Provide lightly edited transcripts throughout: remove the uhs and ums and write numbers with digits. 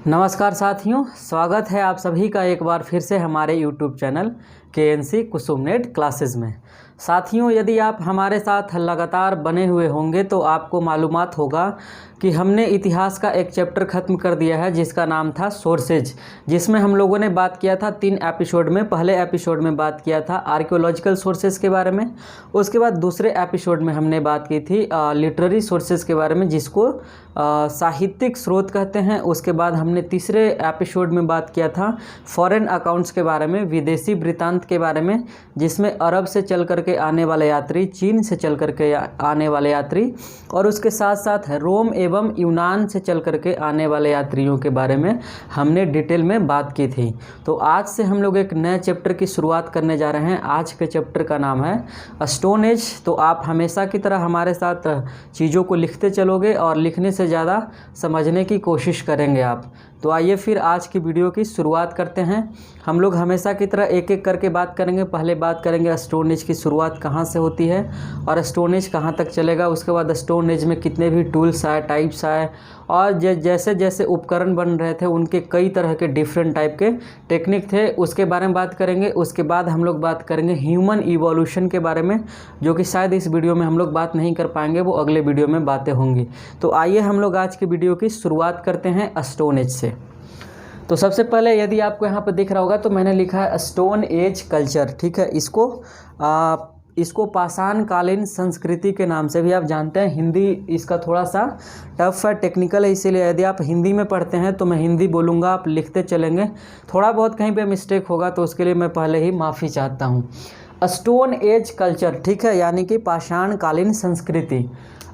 नमस्कार साथियों, स्वागत है आप सभी का एक बार फिर से हमारे YouTube चैनल KNC कुसुमनेट क्लासेस में। साथियों, यदि आप हमारे साथ लगातार बने हुए होंगे तो आपको मालूमात होगा कि हमने इतिहास का एक चैप्टर ख़त्म कर दिया है जिसका नाम था सोर्सेज, जिसमें हम लोगों ने बात किया था 3 एपिसोड में। पहले एपिसोड में बात किया था आर्कियोलॉजिकल सोर्सेज के बारे में, उसके बाद दूसरे एपिसोड में हमने बात की थी लिटरेरी सोर्सेज के बारे में, जिसको साहित्यिक स्रोत कहते हैं। उसके बाद हमने तीसरे एपिसोड में बात किया था फॉरेन अकाउंट्स के बारे में, विदेशी वृत्तांत के बारे में, जिसमें अरब से चल करके आने वाले यात्री, चीन से चल करके आने वाले यात्री, और उसके साथ साथ रोम एवं यूनान से चल करके आने वाले यात्रियों के बारे में हमने डिटेल में बात की थी। तो आज से हम लोग एक नए चैप्टर की शुरुआत करने जा रहे हैं। आज के चैप्टर का नाम है स्टोन एज। तो आप हमेशा की तरह हमारे साथ चीज़ों को लिखते चलोगे और लिखने से ज़्यादा समझने की कोशिश करेंगे आप। तो आइए फिर आज की वीडियो की शुरुआत करते हैं। हम लोग हमेशा की तरह एक एक करके बात करेंगे। पहले बात करेंगे स्टोन एज की शुरुआत कहाँ से होती है और स्टोन एज कहाँ तक चलेगा। उसके बाद स्टोन एज में कितने भी टूल्स आए, टाइप्स आए, और जैसे जैसे उपकरण बन रहे थे उनके कई तरह के डिफरेंट टाइप के टेक्निक थे, उसके बारे में बात करेंगे। उसके बाद हम लोग बात करेंगे ह्यूमन इवोल्यूशन के बारे में, जो कि शायद इस वीडियो में हम लोग बात नहीं कर पाएंगे, वो अगले वीडियो में बातें होंगी। तो आइए हम लोग आज की वीडियो की शुरुआत करते हैं स्टोन एज से। तो सबसे पहले यदि आपको यहाँ पर दिख रहा होगा तो मैंने लिखा है स्टोन एज कल्चर, ठीक है। इसको पाषाण कालीन संस्कृति के नाम से भी आप जानते हैं। हिंदी इसका थोड़ा सा टफ है, टेक्निकल है, इसीलिए यदि आप हिंदी में पढ़ते हैं तो मैं हिंदी बोलूँगा, आप लिखते चलेंगे। थोड़ा बहुत कहीं पे मिस्टेक होगा तो उसके लिए मैं पहले ही माफ़ी चाहता हूँ। स्टोन एज कल्चर, ठीक है, यानी कि पाषाण कालीन संस्कृति।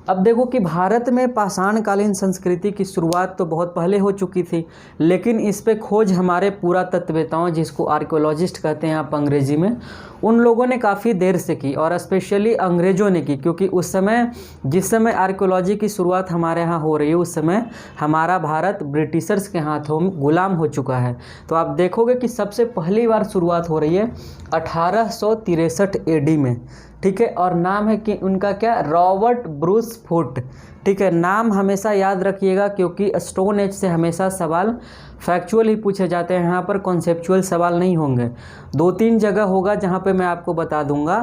अब देखो कि भारत में पाषाण कालीन संस्कृति की शुरुआत तो बहुत पहले हो चुकी थी, लेकिन इस पे खोज हमारे पुरातत्ववेताओं, जिसको आर्कियोलॉजिस्ट कहते हैं आप अंग्रेजी में, उन लोगों ने काफ़ी देर से की, और स्पेशली अंग्रेज़ों ने की, क्योंकि उस समय जिस समय आर्कियोलॉजी की शुरुआत हमारे यहाँ हो रही है उस समय हमारा भारत ब्रिटिशर्स के हाथों में गुलाम हो चुका है। तो आप देखोगे कि सबसे पहली बार शुरुआत हो रही है 1863 AD में, ठीक है। और नाम है कि उनका क्या, रॉबर्ट ब्रूस फुट, ठीक है। नाम हमेशा याद रखिएगा, क्योंकि स्टोन एज से हमेशा सवाल फैक्चुअल ही पूछे जाते हैं, यहाँ पर कॉन्सेप्चुअल सवाल नहीं होंगे। 2-3 जगह होगा जहाँ पे मैं आपको बता दूंगा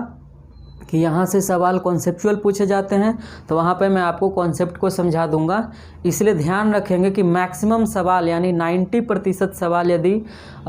कि यहाँ से सवाल कॉन्सेप्चुअल पूछे जाते हैं, तो वहाँ पे मैं आपको कॉन्सेप्ट को समझा दूंगा। इसलिए ध्यान रखेंगे कि मैक्सिमम सवाल यानी 90% सवाल यदि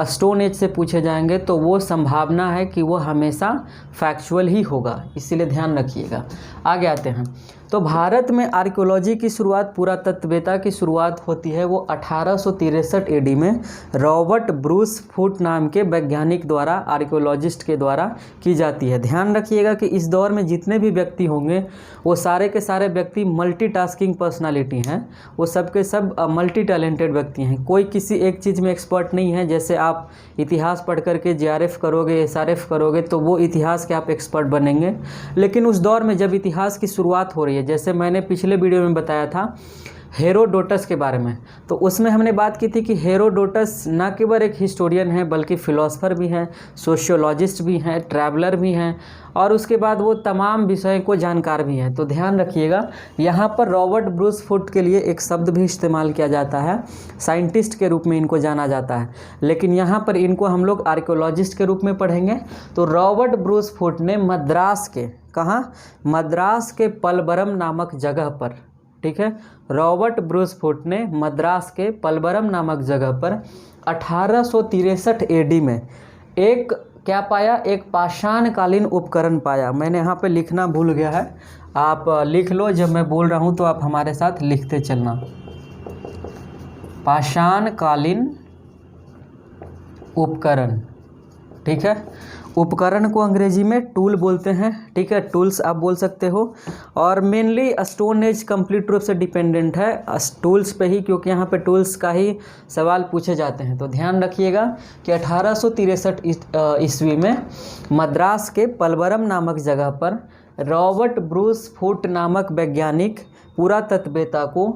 स्टोन एज से पूछे जाएंगे तो वो संभावना है कि वो हमेशा फैक्चुअल ही होगा, इसीलिए ध्यान रखिएगा। आगे आते हैं। तो भारत में आर्कियोलॉजी की शुरुआत, पुरातत्ववेता की शुरुआत होती है वो 1863 AD में रॉबर्ट ब्रूस फुट नाम के वैज्ञानिक द्वारा, आर्कियोलॉजिस्ट के द्वारा की जाती है। ध्यान रखिएगा कि इस दौर में जितने भी व्यक्ति होंगे वो सारे के सारे व्यक्ति मल्टीटास्किंग पर्सनालिटी हैं, वो सब के सब मल्टी टैलेंटेड व्यक्ति हैं। कोई किसी एक चीज़ में एक्सपर्ट नहीं है। जैसे आप इतिहास पढ़ करके JRF करोगे, SRF करोगे तो वो इतिहास के आप एक्सपर्ट बनेंगे, लेकिन उस दौर में जब इतिहास की शुरुआत हो रही है, जैसे मैंने पिछले वीडियो में बताया था हेरोडोटस के बारे में, तो उसमें हमने बात की थी कि हेरोडोटस न केवल एक हिस्टोरियन है बल्कि फ़िलोसफर भी हैं, सोशियोलॉजिस्ट भी हैं, ट्रैवलर भी हैं, और उसके बाद वो तमाम विषयों को जानकार भी हैं। तो ध्यान रखिएगा, यहाँ पर रॉबर्ट ब्रूस फुट के लिए एक शब्द भी इस्तेमाल किया जाता है, साइंटिस्ट के रूप में इनको जाना जाता है, लेकिन यहाँ पर इनको हम लोग आर्कियोलॉजिस्ट के रूप में पढ़ेंगे। तो रॉबर्ट ब्रूस फुट ने मद्रास के, कहाँ, मद्रास के पलवरम नामक जगह पर, ठीक है, रॉबर्ट ब्रूस फुट ने मद्रास के पलवरम नामक जगह पर 1863 AD में एक क्या पाया, एक पाषाण कालीन उपकरण पाया। मैंने यहाँ पे लिखना भूल गया है, आप लिख लो, जब मैं बोल रहा हूँ तो आप हमारे साथ लिखते चलना। पाषाण कालीन उपकरण, ठीक है। उपकरण को अंग्रेजी में टूल बोलते हैं, ठीक है, टूल्स आप बोल सकते हो। और मेनली स्टोन एज कंप्लीट रूप से डिपेंडेंट है टूल्स पे ही, क्योंकि यहाँ पे टूल्स का ही सवाल पूछे जाते हैं। तो ध्यान रखिएगा कि 1863 ईस्वी में मद्रास के पलवरम नामक जगह पर रॉबर्ट ब्रूस फुट नामक वैज्ञानिक पुरातत्ववेता को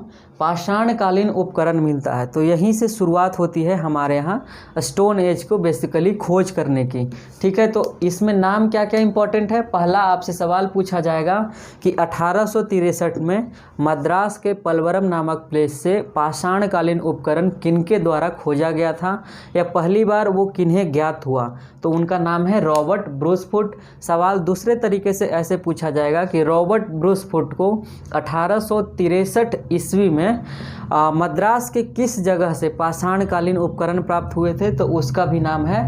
पाषाणकालीन उपकरण मिलता है। तो यहीं से शुरुआत होती है हमारे यहाँ स्टोन एज को बेसिकली खोज करने की। ठीक है, तो इसमें नाम क्या क्या इंपॉर्टेंट है। पहला आपसे सवाल पूछा जाएगा कि 1863 में मद्रास के पलवरम नामक प्लेस से पाषाणकालीन उपकरण किनके द्वारा खोजा गया था, या पहली बार वो किन्हें ज्ञात हुआ। तो उनका नाम है रॉबर्ट ब्रूसफुट। सवाल दूसरे तरीके से ऐसे पूछा जाएगा कि रॉबर्ट ब्रूसफुट को 1863 ईस्वी में मद्रास के किस जगह से पाषाणकालीन उपकरण प्राप्त हुए थे। तो उसका भी नाम है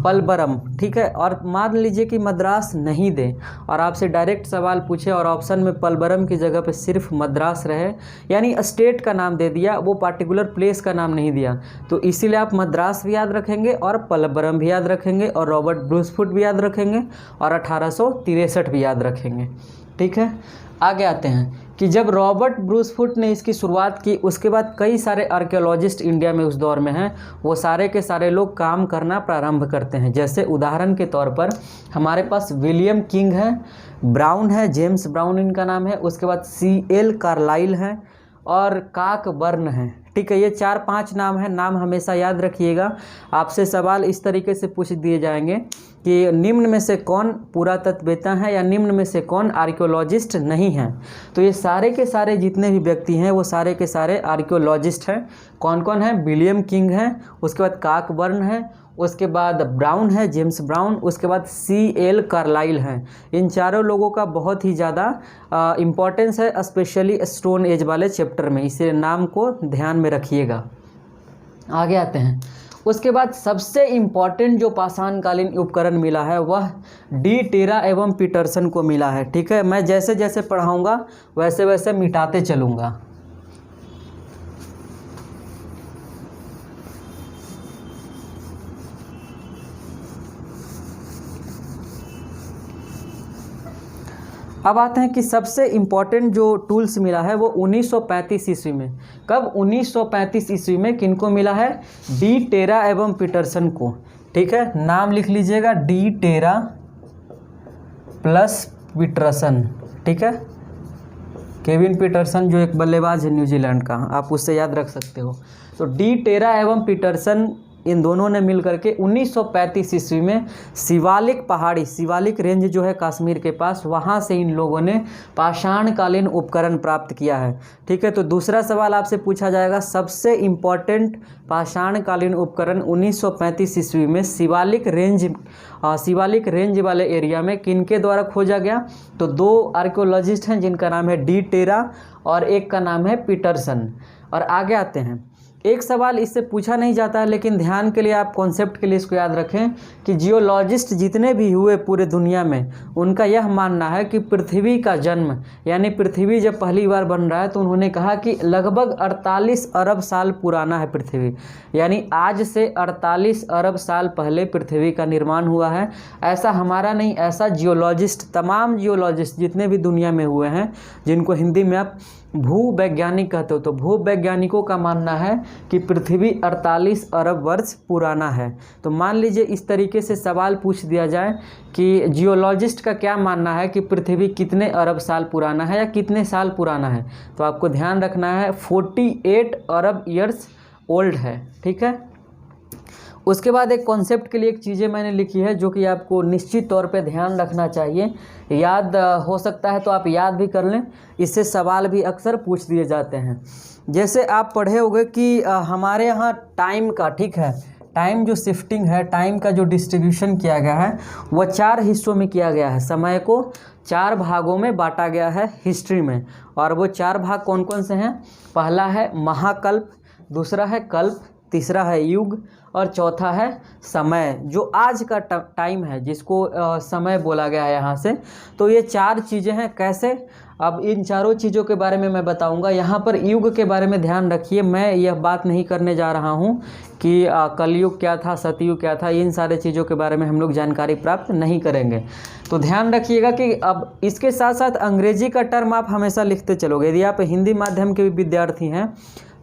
पलवरम। ठीक है, और मान लीजिए कि मद्रास नहीं दे और आपसे डायरेक्ट सवाल पूछे और ऑप्शन में पलवरम की जगह पे सिर्फ मद्रास रहे, यानी स्टेट का नाम दे दिया, वो पार्टिकुलर प्लेस का नाम नहीं दिया, तो इसीलिए आप मद्रास भी याद रखेंगे और पलवरम भी याद रखेंगे और रॉबर्ट ब्रूसफुट भी याद रखेंगे और 1863 भी याद रखेंगे। ठीक है, आगे आते हैं कि जब रॉबर्ट ब्रूसफुट ने इसकी शुरुआत की, उसके बाद कई सारे आर्कियोलॉजिस्ट इंडिया में उस दौर में हैं, वो सारे के सारे लोग काम करना प्रारंभ करते हैं। जैसे उदाहरण के तौर पर हमारे पास विलियम किंग है, ब्राउन है, जेम्स ब्राउन इनका नाम है, उसके बाद CL कार्लाइल है और काकबर्न है। ठीक है, ये 4-5 नाम हैं, नाम हमेशा याद रखिएगा। आपसे सवाल इस तरीके से पूछ दिए जाएंगे कि निम्न में से कौन पुरातत्ववेत्ता है या निम्न में से कौन आर्कियोलॉजिस्ट नहीं है। तो ये सारे के सारे जितने भी व्यक्ति हैं वो सारे के सारे आर्कियोलॉजिस्ट हैं। कौन कौन है? विलियम किंग है, उसके बाद काकबर्न है, उसके बाद ब्राउन है, जेम्स ब्राउन, उसके बाद CL कार्लाइल हैं। इन चारों लोगों का बहुत ही ज़्यादा इम्पोर्टेंस है, स्पेशली स्टोन एज वाले चैप्टर में, इसे नाम को ध्यान में रखिएगा। आगे आते हैं, उसके बाद सबसे इम्पॉर्टेंट जो पाषाणकालीन उपकरण मिला है वह डी टेरा एवं पीटरसन को मिला है। ठीक है, मैं जैसे जैसे पढ़ाऊँगा वैसे वैसे मिटाते चलूँगा। अब आते हैं कि सबसे इम्पॉर्टेंट जो टूल्स मिला है वो 1935 ईस्वी में। कब? 1935 ईस्वी में किनको मिला है? डी टेरा एवं पीटरसन को। ठीक है, नाम लिख लीजिएगा, डी टेरा प्लस पीटरसन। ठीक है, केविन पीटरसन जो एक बल्लेबाज है न्यूजीलैंड का, आप उससे याद रख सकते हो। तो डी टेरा एवं पीटरसन इन दोनों ने मिलकर के 1935 ईस्वी में शिवालिक पहाड़ी, शिवालिक रेंज जो है कश्मीर के पास, वहाँ से इन लोगों ने पाषाणकालीन उपकरण प्राप्त किया है। ठीक है, तो दूसरा सवाल आपसे पूछा जाएगा, सबसे इम्पॉर्टेंट पाषाणकालीन उपकरण 1935 ईस्वी में शिवालिक रेंज वाले एरिया में किनके द्वारा खोजा गया। तो 2 आर्कियोलॉजिस्ट हैं जिनका नाम है डी टेरा और एक का नाम है पीटरसन। और आगे आते हैं, एक सवाल इससे पूछा नहीं जाता है लेकिन ध्यान के लिए आप कॉन्सेप्ट के लिए इसको याद रखें कि जियोलॉजिस्ट जितने भी हुए पूरे दुनिया में, उनका यह मानना है कि पृथ्वी का जन्म, यानी पृथ्वी जब पहली बार बन रहा है तो उन्होंने कहा कि लगभग 48 अरब साल पुराना है पृथ्वी, यानी आज से 48 अरब साल पहले पृथ्वी का निर्माण हुआ है। ऐसा हमारा नहीं, ऐसा जियोलॉजिस्ट, तमाम जियोलॉजिस्ट जितने भी दुनिया में हुए हैं, जिनको हिंदी में आप भूवैज्ञानिक कहते हो, तो भूवैज्ञानिकों का मानना है कि पृथ्वी 48 अरब वर्ष पुराना है। तो मान लीजिए इस तरीके से सवाल पूछ दिया जाए कि जियोलॉजिस्ट का क्या मानना है कि पृथ्वी कितने अरब साल पुराना है या कितने साल पुराना है, तो आपको ध्यान रखना है 48 अरब ईयर्स ओल्ड है। ठीक है, उसके बाद एक कॉन्सेप्ट के लिए एक चीज़ें मैंने लिखी है जो कि आपको निश्चित तौर पे ध्यान रखना चाहिए, याद हो सकता है तो आप याद भी कर लें, इससे सवाल भी अक्सर पूछ दिए जाते हैं। जैसे आप पढ़े होंगे कि हमारे यहाँ टाइम का, ठीक है, टाइम जो शिफ्टिंग है, टाइम का जो डिस्ट्रीब्यूशन किया गया है वह 4 हिस्सों में किया गया है। समय को 4 भागों में बांटा गया है हिस्ट्री में, और वो 4 भाग कौन कौन से हैं? पहला है महाकल्प, दूसरा है कल्प, तीसरा है युग और चौथा है समय, जो आज का टाइम है जिसको समय बोला गया है यहाँ से। तो ये 4 चीज़ें हैं। कैसे? अब इन चारों चीज़ों के बारे में मैं बताऊंगा। यहाँ पर युग के बारे में ध्यान रखिए, मैं यह बात नहीं करने जा रहा हूँ कि कलयुग क्या था, सतयुग क्या था, इन सारे चीज़ों के बारे में हम लोग जानकारी प्राप्त नहीं करेंगे। तो ध्यान रखिएगा कि अब इसके साथ साथ अंग्रेजी का टर्म आप हमेशा लिखते चलोगे। यदि आप हिंदी माध्यम के भी विद्यार्थी हैं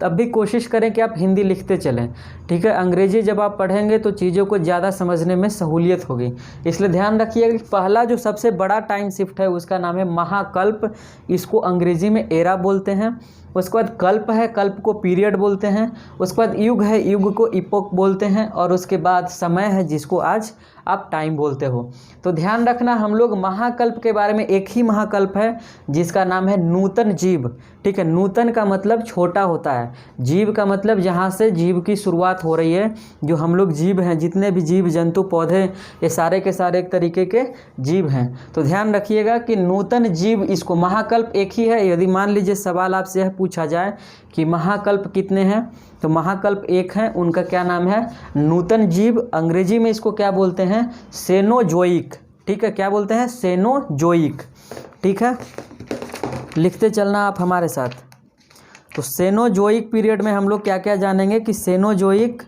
तब भी कोशिश करें कि आप हिंदी लिखते चलें। ठीक है, अंग्रेजी जब आप पढ़ेंगे तो चीज़ों को ज़्यादा समझने में सहूलियत होगी, इसलिए ध्यान रखिएगा कि पहला जो सबसे बड़ा टाइम शिफ्ट है उसका नाम है महाकल्प, इसको अंग्रेजी में एरा बोलते हैं। उसके बाद कल्प है, कल्प को पीरियड बोलते हैं। उसके बाद युग है, युग को इपोक बोलते हैं। और उसके बाद समय है, जिसको आज आप टाइम बोलते हो। तो ध्यान रखना, हम लोग महाकल्प के बारे में, एक ही महाकल्प है जिसका नाम है नूतन जीव। ठीक है, नूतन का मतलब छोटा होता है, जीव का मतलब जहाँ से जीव की शुरुआत हो रही है। जो हम लोग जीव हैं, जितने भी जीव जंतु पौधे, ये सारे के सारे एक तरीके के जीव हैं। तो ध्यान रखिएगा कि नूतन जीव, इसको महाकल्प एक ही है। यदि मान लीजिए सवाल आपसे यह पूछा जाए कि महाकल्प कितने हैं, तो महाकल्प एक हैं, उनका क्या नाम है, नूतन जीव। अंग्रेजी में इसको क्या बोलते हैं, सेनोजोइक। ठीक है, क्या बोलते हैं, सेनोजोइक। ठीक है, लिखते चलना आप हमारे साथ। तो सेनोजोइक पीरियड में हम लोग क्या क्या जानेंगे कि सेनोजोइक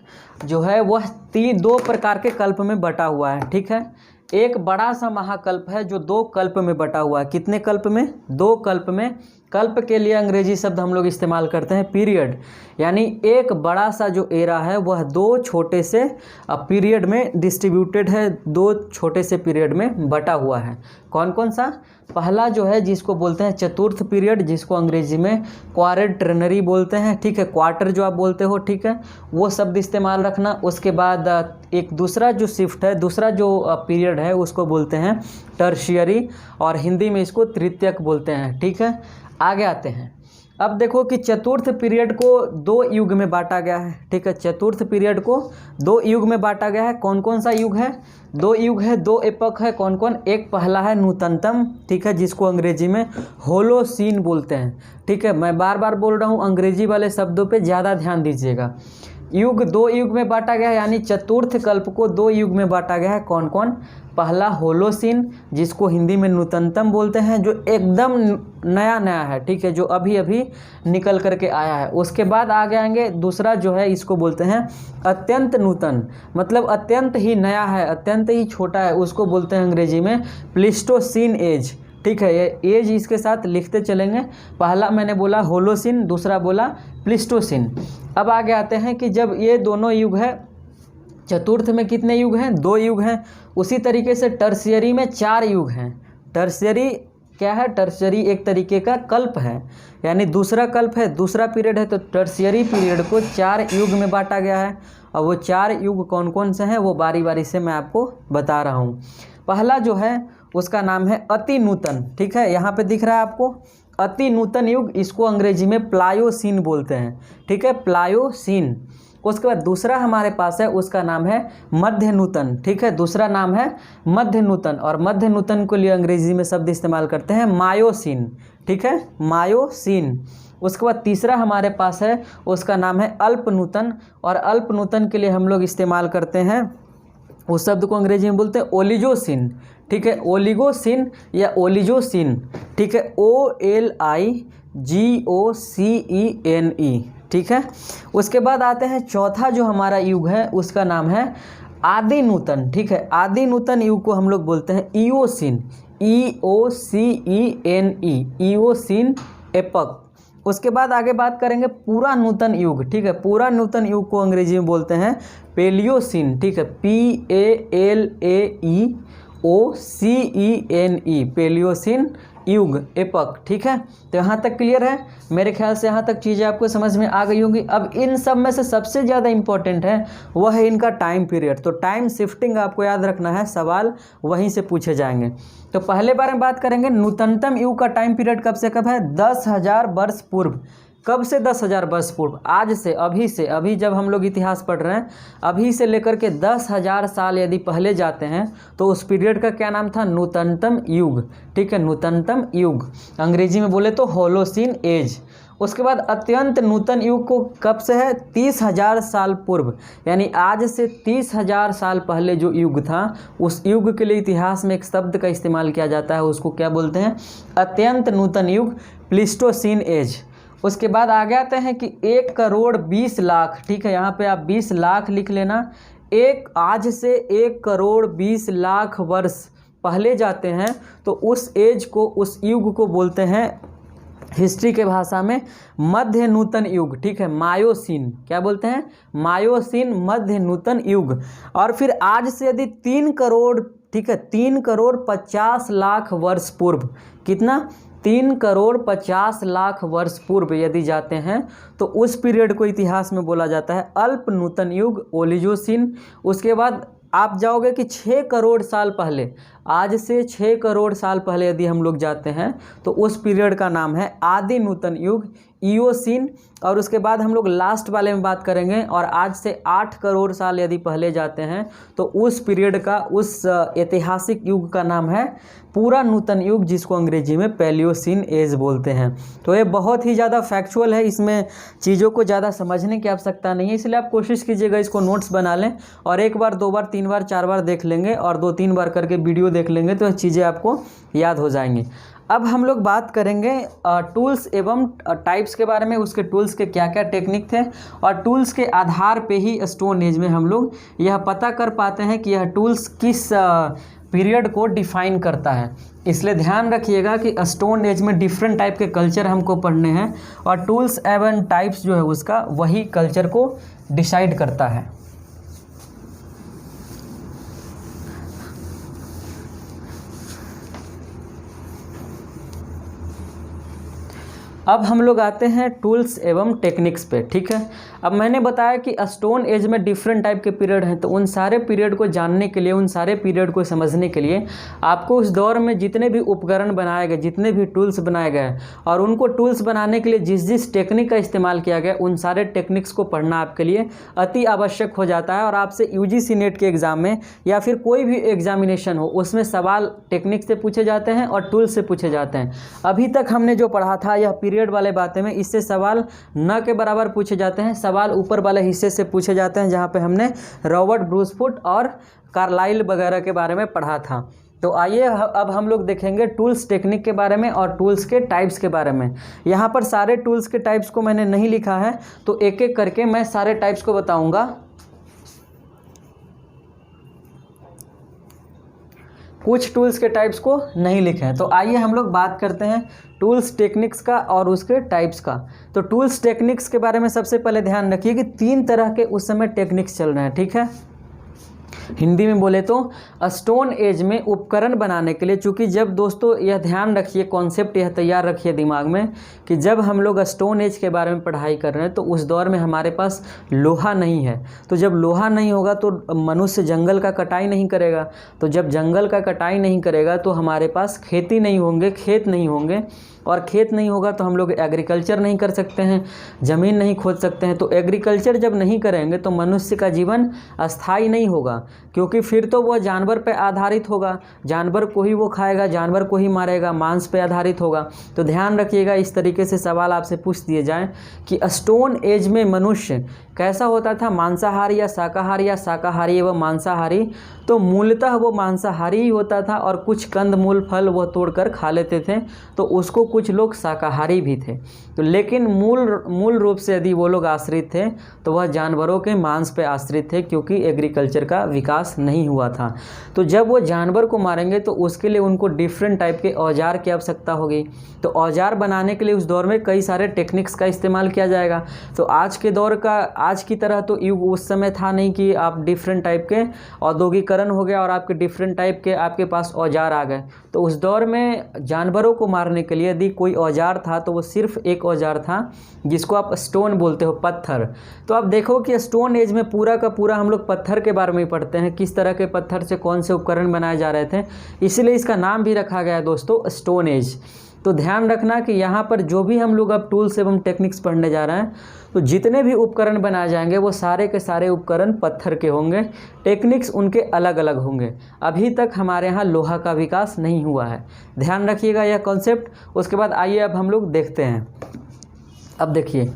जो है वह 2 प्रकार के कल्प में बटा हुआ है। ठीक है, एक बड़ा सा महाकल्प है जो 2 कल्प में बटा हुआ है। कितने कल्प में, 2 कल्प में। कल्प के लिए अंग्रेजी शब्द हम लोग इस्तेमाल करते हैं पीरियड, यानी एक बड़ा सा जो एरा है वह 2 छोटे से पीरियड में डिस्ट्रीब्यूटेड है, 2 छोटे से पीरियड में बटा हुआ है। कौन कौन सा, पहला जो है जिसको बोलते हैं चतुर्थ पीरियड, जिसको अंग्रेजी में क्वाड्रेनरी बोलते हैं। ठीक है, क्वार्टर जो आप बोलते हो, ठीक है, वो शब्द इस्तेमाल रखना। उसके बाद एक दूसरा जो शिफ्ट है, दूसरा जो पीरियड है, उसको बोलते हैं टर्शियरी, और हिंदी में इसको तृतीयक बोलते हैं। ठीक है, आगे आते हैं। अब देखो कि चतुर्थ पीरियड को 2 युग में बांटा गया है। ठीक है, चतुर्थ पीरियड को 2 युग में बांटा गया है। कौन कौन सा युग है, 2 युग है, 2 एपक है। कौन कौन, एक पहला है नूतनतम, ठीक है, जिसको अंग्रेजी में होलोसीन बोलते हैं। ठीक है, मैं बार बार बोल रहा हूँ, अंग्रेजी वाले शब्दों पे ज़्यादा ध्यान दीजिएगा। युग 2 युग में बांटा गया है, यानी चतुर्थ कल्प को 2 युग में बांटा गया है। कौन कौन, पहला होलोसीन, जिसको हिंदी में नूतनतम बोलते हैं, जो एकदम नया नया है। ठीक है, जो अभी अभी निकल करके आया है। उसके बाद आगे आएंगे, दूसरा जो है इसको बोलते हैं अत्यंत नूतन, मतलब अत्यंत ही नया है, अत्यंत ही छोटा है, उसको बोलते हैं अंग्रेजी में प्लीस्टोसीन एज। ठीक है, ये एज इसके साथ लिखते चलेंगे। पहला मैंने बोला होलोसीन, दूसरा बोला प्लीस्टोसीन। अब आगे आते हैं कि जब ये दोनों युग है, चतुर्थ में कितने युग हैं, 2 युग हैं। उसी तरीके से टर्शियरी में 4 युग हैं। टर्शियरी क्या है, टर्शियरी एक तरीके का कल्प है, यानी दूसरा कल्प है, दूसरा पीरियड है। तो टर्शियरी पीरियड को 4 युग में बांटा गया है। और वो 4 युग कौन कौन से हैं, वो बारी बारी से मैं आपको बता रहा हूँ। पहला जो है उसका नाम है अति नूतन। ठीक है, यहाँ पे दिख रहा है आपको अति नूतन युग, इसको अंग्रेजी में प्लायोसीन बोलते हैं। ठीक है, प्लायोसीन। उसके बाद दूसरा हमारे पास है, उसका नाम है मध्य नूतन। ठीक है, दूसरा नाम है मध्य नूतन, और मध्य नूतन के लिए अंग्रेजी में शब्द इस्तेमाल करते हैं मायोसीन। ठीक है, मायोसीन। उसके बाद तीसरा हमारे पास है, उसका नाम है अल्प नूतन, और अल्प नूतन के लिए हम लोग इस्तेमाल करते हैं, उस शब्द को अंग्रेजी में बोलते हैं ओलिगोसीन। ठीक है, ओलिगोसीन या ओलिगोसीन। ठीक है, OLIGOCENE। ठीक है, उसके बाद आते हैं चौथा जो हमारा युग है, उसका नाम है आदि नूतन। ठीक है, आदि नूतन युग को हम लोग बोलते हैं ईओसीन, EOCENE, ईओसीन एपक। उसके बाद आगे बात करेंगे पूरा नूतन युग। ठीक है, पूरा नूतन युग को अंग्रेजी में बोलते हैं पेलियोसीन। ठीक है, PALAEOCENE, पेलियोसीन युग एपक। ठीक है, तो यहाँ तक क्लियर है। मेरे ख्याल से यहाँ तक चीज़ें आपको समझ में आ गई होंगी। अब इन सब में से सबसे ज़्यादा इम्पोर्टेंट है वह है इनका टाइम पीरियड। तो टाइम शिफ्टिंग आपको याद रखना है, सवाल वहीं से पूछे जाएंगे। तो पहले बारे में बात करेंगे, नूतनतम युग का टाइम पीरियड कब से कब है, 10,000 वर्ष पूर्व। कब से 10,000 वर्ष पूर्व, आज से, अभी जब हम लोग इतिहास पढ़ रहे हैं, अभी से लेकर के 10,000 साल यदि पहले जाते हैं तो उस पीरियड का क्या नाम था, नूतनतम युग। ठीक है, नूतनतम युग, अंग्रेजी में बोले तो होलोसीन एज। उसके बाद अत्यंत नूतन युग को कब से है, 30,000 साल पूर्व, यानी आज से 30,000 साल पहले जो युग था, उस युग के लिए इतिहास में एक शब्द का इस्तेमाल किया जाता है, उसको क्या बोलते हैं, अत्यंत नूतन युग, प्लीस्टोसीन एज। उसके बाद आगे आते हैं कि 1,20,00,000। ठीक है, यहाँ पे आप 20 लाख लिख लेना। आज से 1,20,00,000 वर्ष पहले जाते हैं तो उस एज को, उस युग को बोलते हैं हिस्ट्री के भाषा में मध्य नूतन युग। ठीक है, मायोसीन, क्या बोलते हैं, मायोसीन, मध्य नूतन युग। और फिर आज से यदि 3 करोड़, ठीक है, 3,50,00,000 वर्ष पूर्व, कितना, 3 करोड़ 50 लाख वर्ष पूर्व यदि जाते हैं तो उस पीरियड को इतिहास में बोला जाता है अल्प नूतन युग, ओलिगोसीन। उसके बाद आप जाओगे कि 6 करोड़ साल पहले, आज से 6 करोड़ साल पहले यदि हम लोग जाते हैं तो उस पीरियड का नाम है आदि नूतन युग, इयोसीन। और उसके बाद हम लोग लास्ट वाले में बात करेंगे, और आज से 8 करोड़ साल यदि पहले जाते हैं तो उस पीरियड का, उस ऐतिहासिक युग का नाम है पूरा नूतन युग, जिसको अंग्रेजी में पैलियोसीन एज बोलते हैं। तो ये बहुत ही ज़्यादा फैक्चुअल है, इसमें चीज़ों को ज़्यादा समझने की आवश्यकता नहीं है, इसलिए आप कोशिश कीजिएगा इसको नोट्स बना लें और 1 बार 2 बार 3 बार 4 बार देख लेंगे और 2-3 बार करके वीडियो देख लेंगे तो ये चीज़ें आपको याद हो जाएंगी। अब हम लोग बात करेंगे टूल्स एवं टाइप्स के बारे में, उसके टूल्स के क्या क्या टेक्निक थे, और टूल्स के आधार पे ही स्टोन एज में हम लोग यह पता कर पाते हैं कि यह टूल्स किस पीरियड को डिफाइन करता है। इसलिए ध्यान रखिएगा कि स्टोन एज में डिफरेंट टाइप के कल्चर हमको पढ़ने हैं और टूल्स एवं टाइप्स जो है उसका वही कल्चर को डिसाइड करता है। अब हम लोग आते हैं टूल्स एवं टेक्निक्स पे, ठीक है। अब मैंने बताया कि स्टोन एज में डिफरेंट टाइप के पीरियड हैं, तो उन सारे पीरियड को जानने के लिए, उन सारे पीरियड को समझने के लिए आपको उस दौर में जितने भी उपकरण बनाए गए, जितने भी टूल्स बनाए गए और उनको टूल्स बनाने के लिए जिस जिस टेक्निक का इस्तेमाल किया गया, उन सारे टेक्निक्स को पढ़ना आपके लिए अति आवश्यक हो जाता है। और आपसे UGC नेट के एग्ज़ाम में या फिर कोई भी एग्जामिनेशन हो उसमें सवाल टेक्निक से पूछे जाते हैं और टूल्स से पूछे जाते हैं। अभी तक हमने जो पढ़ा था यह पीरियड वाले बातें में, इससे सवाल न के बराबर पूछे जाते हैं, सवाल ऊपर वाले हिस्से से पूछे जाते हैं जहां पे हमने रॉबर्ट ब्रूसफुट और कार्लाइल वगैरह के बारे में पढ़ा था। तो आइए अब हम लोग देखेंगे टूल्स टेक्निक के बारे में और टूल्स के टाइप्स के बारे में। यहाँ पर सारे टूल्स के टाइप्स को मैंने नहीं लिखा है, तो एक एक करके मैं सारे टाइप्स को बताऊंगा। कुछ टूल्स के टाइप्स को नहीं लिखे हैं। तो आइए हम लोग बात करते हैं टूल्स टेक्निक्स का और उसके टाइप्स का। तो टूल्स टेक्निक्स के बारे में सबसे पहले ध्यान रखिए कि 3 तरह के उस समय टेक्निक्स चल रहे हैं, ठीक है। हिंदी में बोले तो स्टोन एज में उपकरण बनाने के लिए, चूँकि जब दोस्तों यह ध्यान रखिए, कॉन्सेप्ट यह तैयार रखिए दिमाग में कि जब हम लोग स्टोन एज के बारे में पढ़ाई कर रहे हैं तो उस दौर में हमारे पास लोहा नहीं है। तो जब लोहा नहीं होगा तो मनुष्य जंगल का कटाई नहीं करेगा, तो जब जंगल का कटाई नहीं करेगा तो हमारे पास खेती नहीं होंगे, खेत नहीं होंगे, और खेत नहीं होगा तो हम लोग एग्रीकल्चर नहीं कर सकते हैं, ज़मीन नहीं खोद सकते हैं। तो एग्रीकल्चर जब नहीं करेंगे तो मनुष्य का जीवन अस्थायी नहीं होगा, क्योंकि फिर तो वह जानवर पे आधारित होगा, जानवर को ही वो खाएगा, जानवर को ही मारेगा, मांस पे आधारित होगा। तो ध्यान रखिएगा, इस तरीके से सवाल आपसे पूछ दिए जाएं कि स्टोन एज में मनुष्य कैसा होता था, मांसाहारी या शाकाहारी एवं मांसाहारी। तो मूलतः वो मांसाहारी ही होता था और कुछ कंदमूल फल वो तोड़कर खा लेते थे, तो उसको कुछ लोग शाकाहारी भी थे। तो लेकिन मूल रूप से यदि वो लोग आश्रित थे तो वह जानवरों के मांस पे आश्रित थे, क्योंकि एग्रीकल्चर का विकास नहीं हुआ था। तो जब वो जानवर को मारेंगे तो उसके लिए उनको डिफरेंट टाइप के औजार की आवश्यकता होगी। तो औजार बनाने के लिए उस दौर में कई सारे टेक्निक्स का इस्तेमाल किया जाएगा। तो आज के दौर का, आज की तरह तो युग उस समय था नहीं कि आप डिफरेंट टाइप के औद्योगिकरण हो गया और आपके डिफरेंट टाइप के आपके पास औजार आ गए। तो उस दौर में जानवरों को मारने के लिए यदि कोई औजार था तो वो सिर्फ एक औजार था, जिसको आप स्टोन बोलते हो, पत्थर। तो आप देखो कि स्टोन एज में पूरा का पूरा हम लोग पत्थर के बारे में ही पढ़ते हैं, किस तरह के पत्थर से कौन से उपकरण बनाए जा रहे थे, इसलिए इसका नाम भी रखा गया है दोस्तों स्टोन एज। तो ध्यान रखना कि यहाँ पर जो भी हम लोग अब टूल्स एवं टेक्निक्स पढ़ने जा रहे हैं, तो जितने भी उपकरण बनाए जाएंगे वो सारे के सारे उपकरण पत्थर के होंगे, टेक्निक्स उनके अलग अलग होंगे। अभी तक हमारे यहाँ लोहा का विकास नहीं हुआ है, ध्यान रखिएगा यह कॉन्सेप्ट। उसके बाद आइए अब हम लोग देखते हैं। अब देखिए,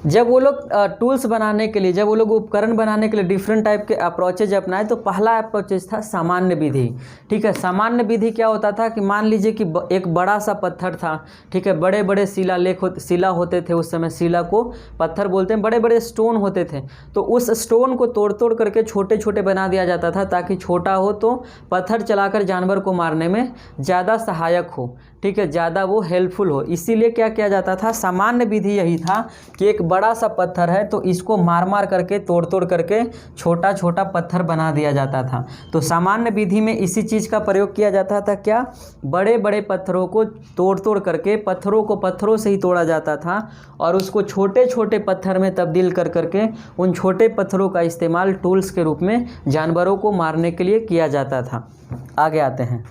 जब वो लोग टूल्स बनाने के लिए, जब वो लोग उपकरण बनाने के लिए डिफरेंट टाइप के अप्रोचेज अपनाए, तो पहला अप्रोचेज था सामान्य विधि, ठीक है। सामान्य विधि क्या होता था कि मान लीजिए कि एक बड़ा सा पत्थर था, ठीक है, बड़े बड़े शिला होते थे उस समय, शिला को पत्थर बोलते हैं, बड़े बड़े स्टोन होते थे। तो उस स्टोन को तोड़ तोड़ करके छोटे छोटे बना दिया जाता था, ताकि छोटा हो तो पत्थर चलाकर जानवर को मारने में ज़्यादा सहायक हो, ठीक है, ज़्यादा वो हेल्पफुल हो। इसीलिए क्या किया जाता था, सामान्य विधि यही था कि एक बड़ा सा पत्थर है तो इसको मार मार करके तोड़ तोड़ करके छोटा छोटा पत्थर बना दिया जाता था। तो सामान्य विधि में इसी चीज़ का प्रयोग किया जाता था, क्या, बड़े बड़े पत्थरों को तोड़ तोड़ करके, पत्थरों को पत्थरों से ही तोड़ा जाता था और उसको छोटे छोटे पत्थर में तब्दील कर करके उन छोटे पत्थरों का इस्तेमाल टूल्स के रूप में जानवरों को मारने के लिए किया जाता था। आगे आते हैं,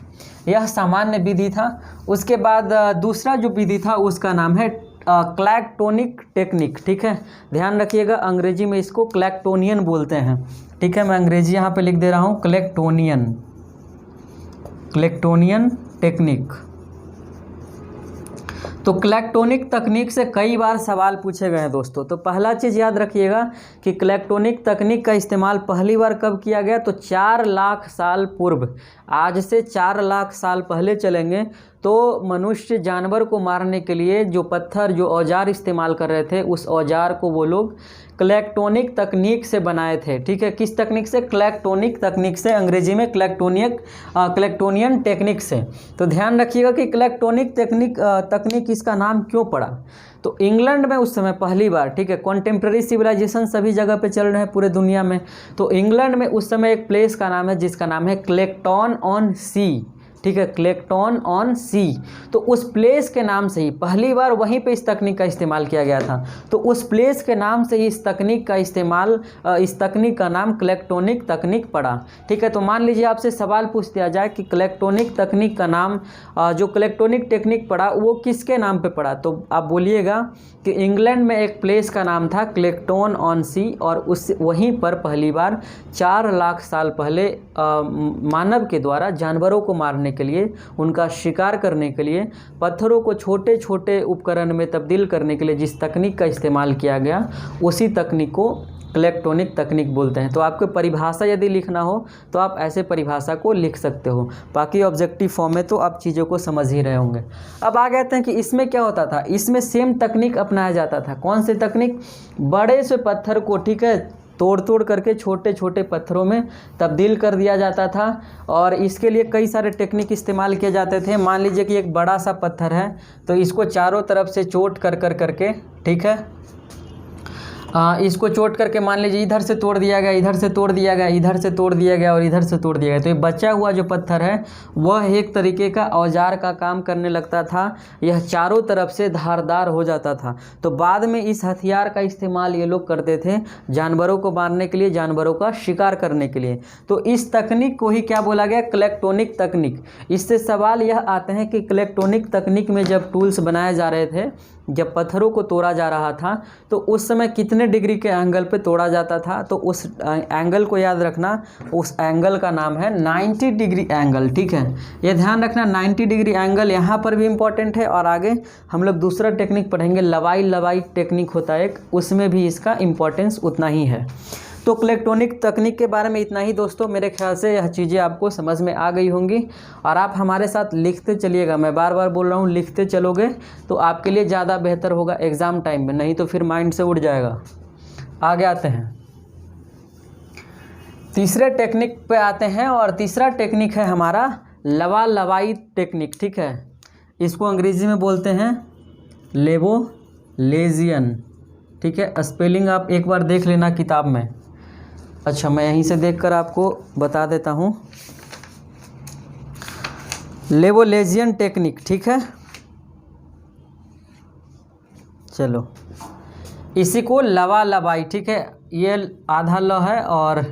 यह सामान्य विधि था। उसके बाद दूसरा जो विधि था उसका नाम है क्लैक्टोनिक टेक्निक। ठीक है, ध्यान रखिएगा, अंग्रेजी में इसको क्लैक्टोनियन बोलते हैं। ठीक है, मैं अंग्रेजी यहाँ पे लिख दे रहा हूँ, क्लैक्टोनियन टेक्निक। तो क्लैक्टोनिक तकनीक से कई बार सवाल पूछे गए हैं दोस्तों। तो पहला चीज़ याद रखिएगा कि क्लैक्टोनिक तकनीक का इस्तेमाल पहली बार कब किया गया, तो 4 लाख साल पूर्व, आज से 4 लाख साल पहले चलेंगे तो मनुष्य जानवर को मारने के लिए जो पत्थर, जो औजार इस्तेमाल कर रहे थे, उस औजार को वो लोग क्लैक्टोनिक तकनीक से बनाए थे। ठीक है, किस तकनीक से, क्लैक्टोनिक तकनीक से, अंग्रेजी में क्लैक्टोनियन टेक्निक से। तो ध्यान रखिएगा कि क्लैक्टोनिक तकनीक इसका नाम क्यों पड़ा। तो इंग्लैंड में उस समय पहली बार, ठीक है, कॉन्टेम्प्रेरी सिविलाइजेशन सभी जगह पे चल रहे हैं पूरे दुनिया में, तो इंग्लैंड में उस समय एक प्लेस का नाम है जिसका नाम है क्लेक्टन ऑन सी। ठीक है, क्लेक्टन ऑन सी। तो उस प्लेस के नाम से ही पहली बार वहीं पे इस तकनीक का इस्तेमाल किया गया था। तो उस प्लेस के नाम से ही इस तकनीक का इस्तेमाल, इस तकनीक का नाम क्लैक्टोनिक तकनीक पड़ा। ठीक है, तो मान लीजिए आपसे सवाल पूछ दिया जाए कि क्लैक्टोनिक तकनीक का नाम, जो क्लैक्टोनिक टेक्निक पड़ा वो किसके नाम पे पड़ा, तो आप बोलिएगा कि इंग्लैंड में एक प्लेस का नाम था क्लेक्टन ऑन सी, और उस वहीं पर पहली बार 4 लाख साल पहले मानव के द्वारा जानवरों को मारने के लिए, उनका शिकार करने के लिए, पत्थरों को छोटे छोटे उपकरण में तब्दील करने के लिए जिस तकनीक का इस्तेमाल किया गया, उसी तकनीक को क्लैक्टोनिक तकनीक बोलते हैं। तो आपको परिभाषा यदि लिखना हो तो आप ऐसे परिभाषा को लिख सकते हो, बाकी ऑब्जेक्टिव फॉर्म में तो आप चीज़ों को समझ ही रहे होंगे। अब आ गए थे कि इसमें क्या होता था, इसमें सेम तकनीक अपनाया जाता था। कौन सी तकनीक, बड़े से पत्थर को, ठीक है, तोड़ तोड़ करके छोटे छोटे पत्थरों में तब्दील कर दिया जाता था, और इसके लिए कई सारे टेक्निक इस्तेमाल किए जाते थे। मान लीजिए कि एक बड़ा सा पत्थर है तो इसको चारों तरफ से चोट कर करके, ठीक है, इसको चोट करके मान लीजिए इधर से तोड़ दिया गया, इधर से तोड़ दिया गया, इधर से तोड़ दिया गया और इधर से तोड़ दिया गया। तो ये बचा हुआ जो पत्थर है वह एक तरीके का औजार का काम करने लगता था। यह चारों तरफ से धारदार हो जाता था। तो बाद में इस हथियार का इस्तेमाल ये लोग करते थे जानवरों को मारने के लिए, जानवरों का शिकार करने के लिए। तो इस तकनीक को ही क्या बोला गया, क्लैक्टोनिक तकनीक। इससे सवाल यह आते हैं कि क्लैक्टोनिक तकनीक में जब टूल्स बनाए जा रहे थे, जब पत्थरों को तोड़ा जा रहा था, तो उस समय कितने डिग्री के एंगल पे तोड़ा जाता था, तो उस एंगल को याद रखना, उस एंगल का नाम है 90 डिग्री एंगल। ठीक है, ये ध्यान रखना, 90 डिग्री एंगल यहाँ पर भी इम्पॉर्टेंट है। और आगे हम लोग दूसरा टेक्निक पढ़ेंगे, लवाई टेक्निक होता है एक, उसमें भी इसका इम्पोर्टेंस उतना ही है। तो क्लैक्टोनिक तकनीक के बारे में इतना ही दोस्तों। मेरे ख्याल से यह चीज़ें आपको समझ में आ गई होंगी, और आप हमारे साथ लिखते चलिएगा। मैं बार बार बोल रहा हूँ, लिखते चलोगे तो आपके लिए ज़्यादा बेहतर होगा एग्ज़ाम टाइम में, नहीं तो फिर माइंड से उड़ जाएगा। आगे आते हैं, तीसरे टेक्निक पे आते हैं, और तीसरा टेक्निक है हमारा लवाई टेक्निक। ठीक है, इसको अंग्रेज़ी में बोलते हैं लेवोलेजियन। ठीक है, स्पेलिंग आप एक बार देख लेना किताब में। अच्छा, मैं यहीं से देखकर आपको बता देता हूँ, लेवोलेजियन टेक्निक। ठीक है, चलो, इसी को लवाई, ठीक है, ये आधा ल है, और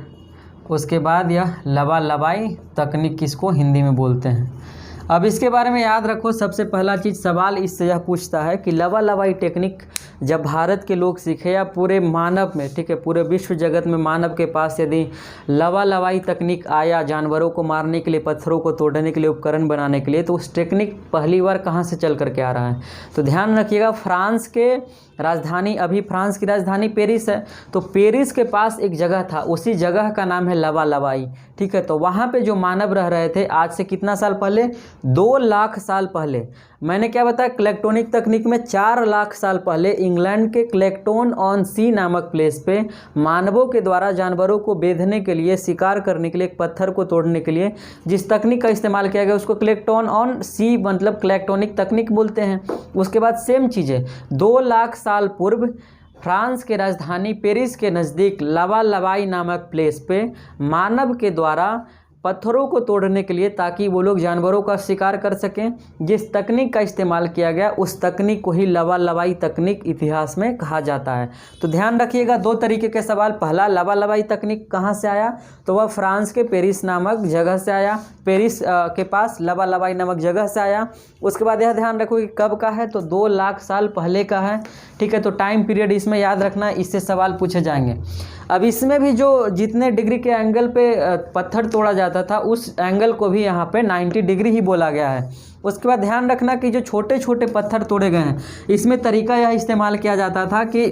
उसके बाद यह लवाई तकनीक किसको हिंदी में बोलते हैं। अब इसके बारे में याद रखो, सबसे पहला चीज़ सवाल इससे यह पूछता है कि लवाई टेक्निक जब भारत के लोग सीखे या पूरे मानव में, ठीक है, पूरे विश्व जगत में मानव के पास यदि लवाई तकनीक आया जानवरों को मारने के लिए, पत्थरों को तोड़ने के लिए, उपकरण बनाने के लिए, तो उस टेक्निक पहली बार कहाँ से चल करके आ रहा है। तो ध्यान रखिएगा, फ्रांस के राजधानी, अभी फ्रांस की राजधानी पेरिस है, तो पेरिस के पास एक जगह था, उसी जगह का नाम है लवाई। ठीक है, तो वहाँ पे जो मानव रह रहे थे आज से कितना साल पहले, 2 लाख साल पहले, मैंने क्या बताया, क्लेक्टोनिक तकनीक में 4 लाख साल पहले इंग्लैंड के क्लेक्टोन ऑन सी नामक प्लेस पे मानवों के द्वारा जानवरों को बेधने के लिए, शिकार करने के लिए, एक पत्थर को तोड़ने के लिए जिस तकनीक का इस्तेमाल किया गया उसको क्लेक्टोन ऑन सी मतलब क्लेक्टोनिक तकनीक बोलते हैं। उसके बाद सेम चीज़ें 2 लाख साल पूर्व फ्रांस के राजधानी पेरिस के नज़दीक लवालवाई नामक प्लेस पे मानव के द्वारा पत्थरों को तोड़ने के लिए, ताकि वो लोग जानवरों का शिकार कर सकें, जिस तकनीक का इस्तेमाल किया गया उस तकनीक को ही लवालवाई तकनीक इतिहास में कहा जाता है। तो ध्यान रखिएगा 2 तरीके के सवाल। पहला, लवालवाई तकनीक कहाँ से आया, तो वह फ्रांस के पेरिस नामक जगह से आया, पेरिस के पास लवालवाई नामक जगह से आया। उसके बाद यह ध्यान रखो कि कब का है, तो 2 लाख साल पहले का है। ठीक है, तो टाइम पीरियड इसमें याद रखना, इससे सवाल पूछे जाएंगे। अब इसमें भी जो जितने डिग्री के एंगल पे पत्थर तोड़ा जाता था उस एंगल को भी यहाँ पे 90 डिग्री ही बोला गया है। उसके बाद ध्यान रखना कि जो छोटे छोटे पत्थर तोड़े गए हैं इसमें तरीका यह इस्तेमाल किया जाता था कि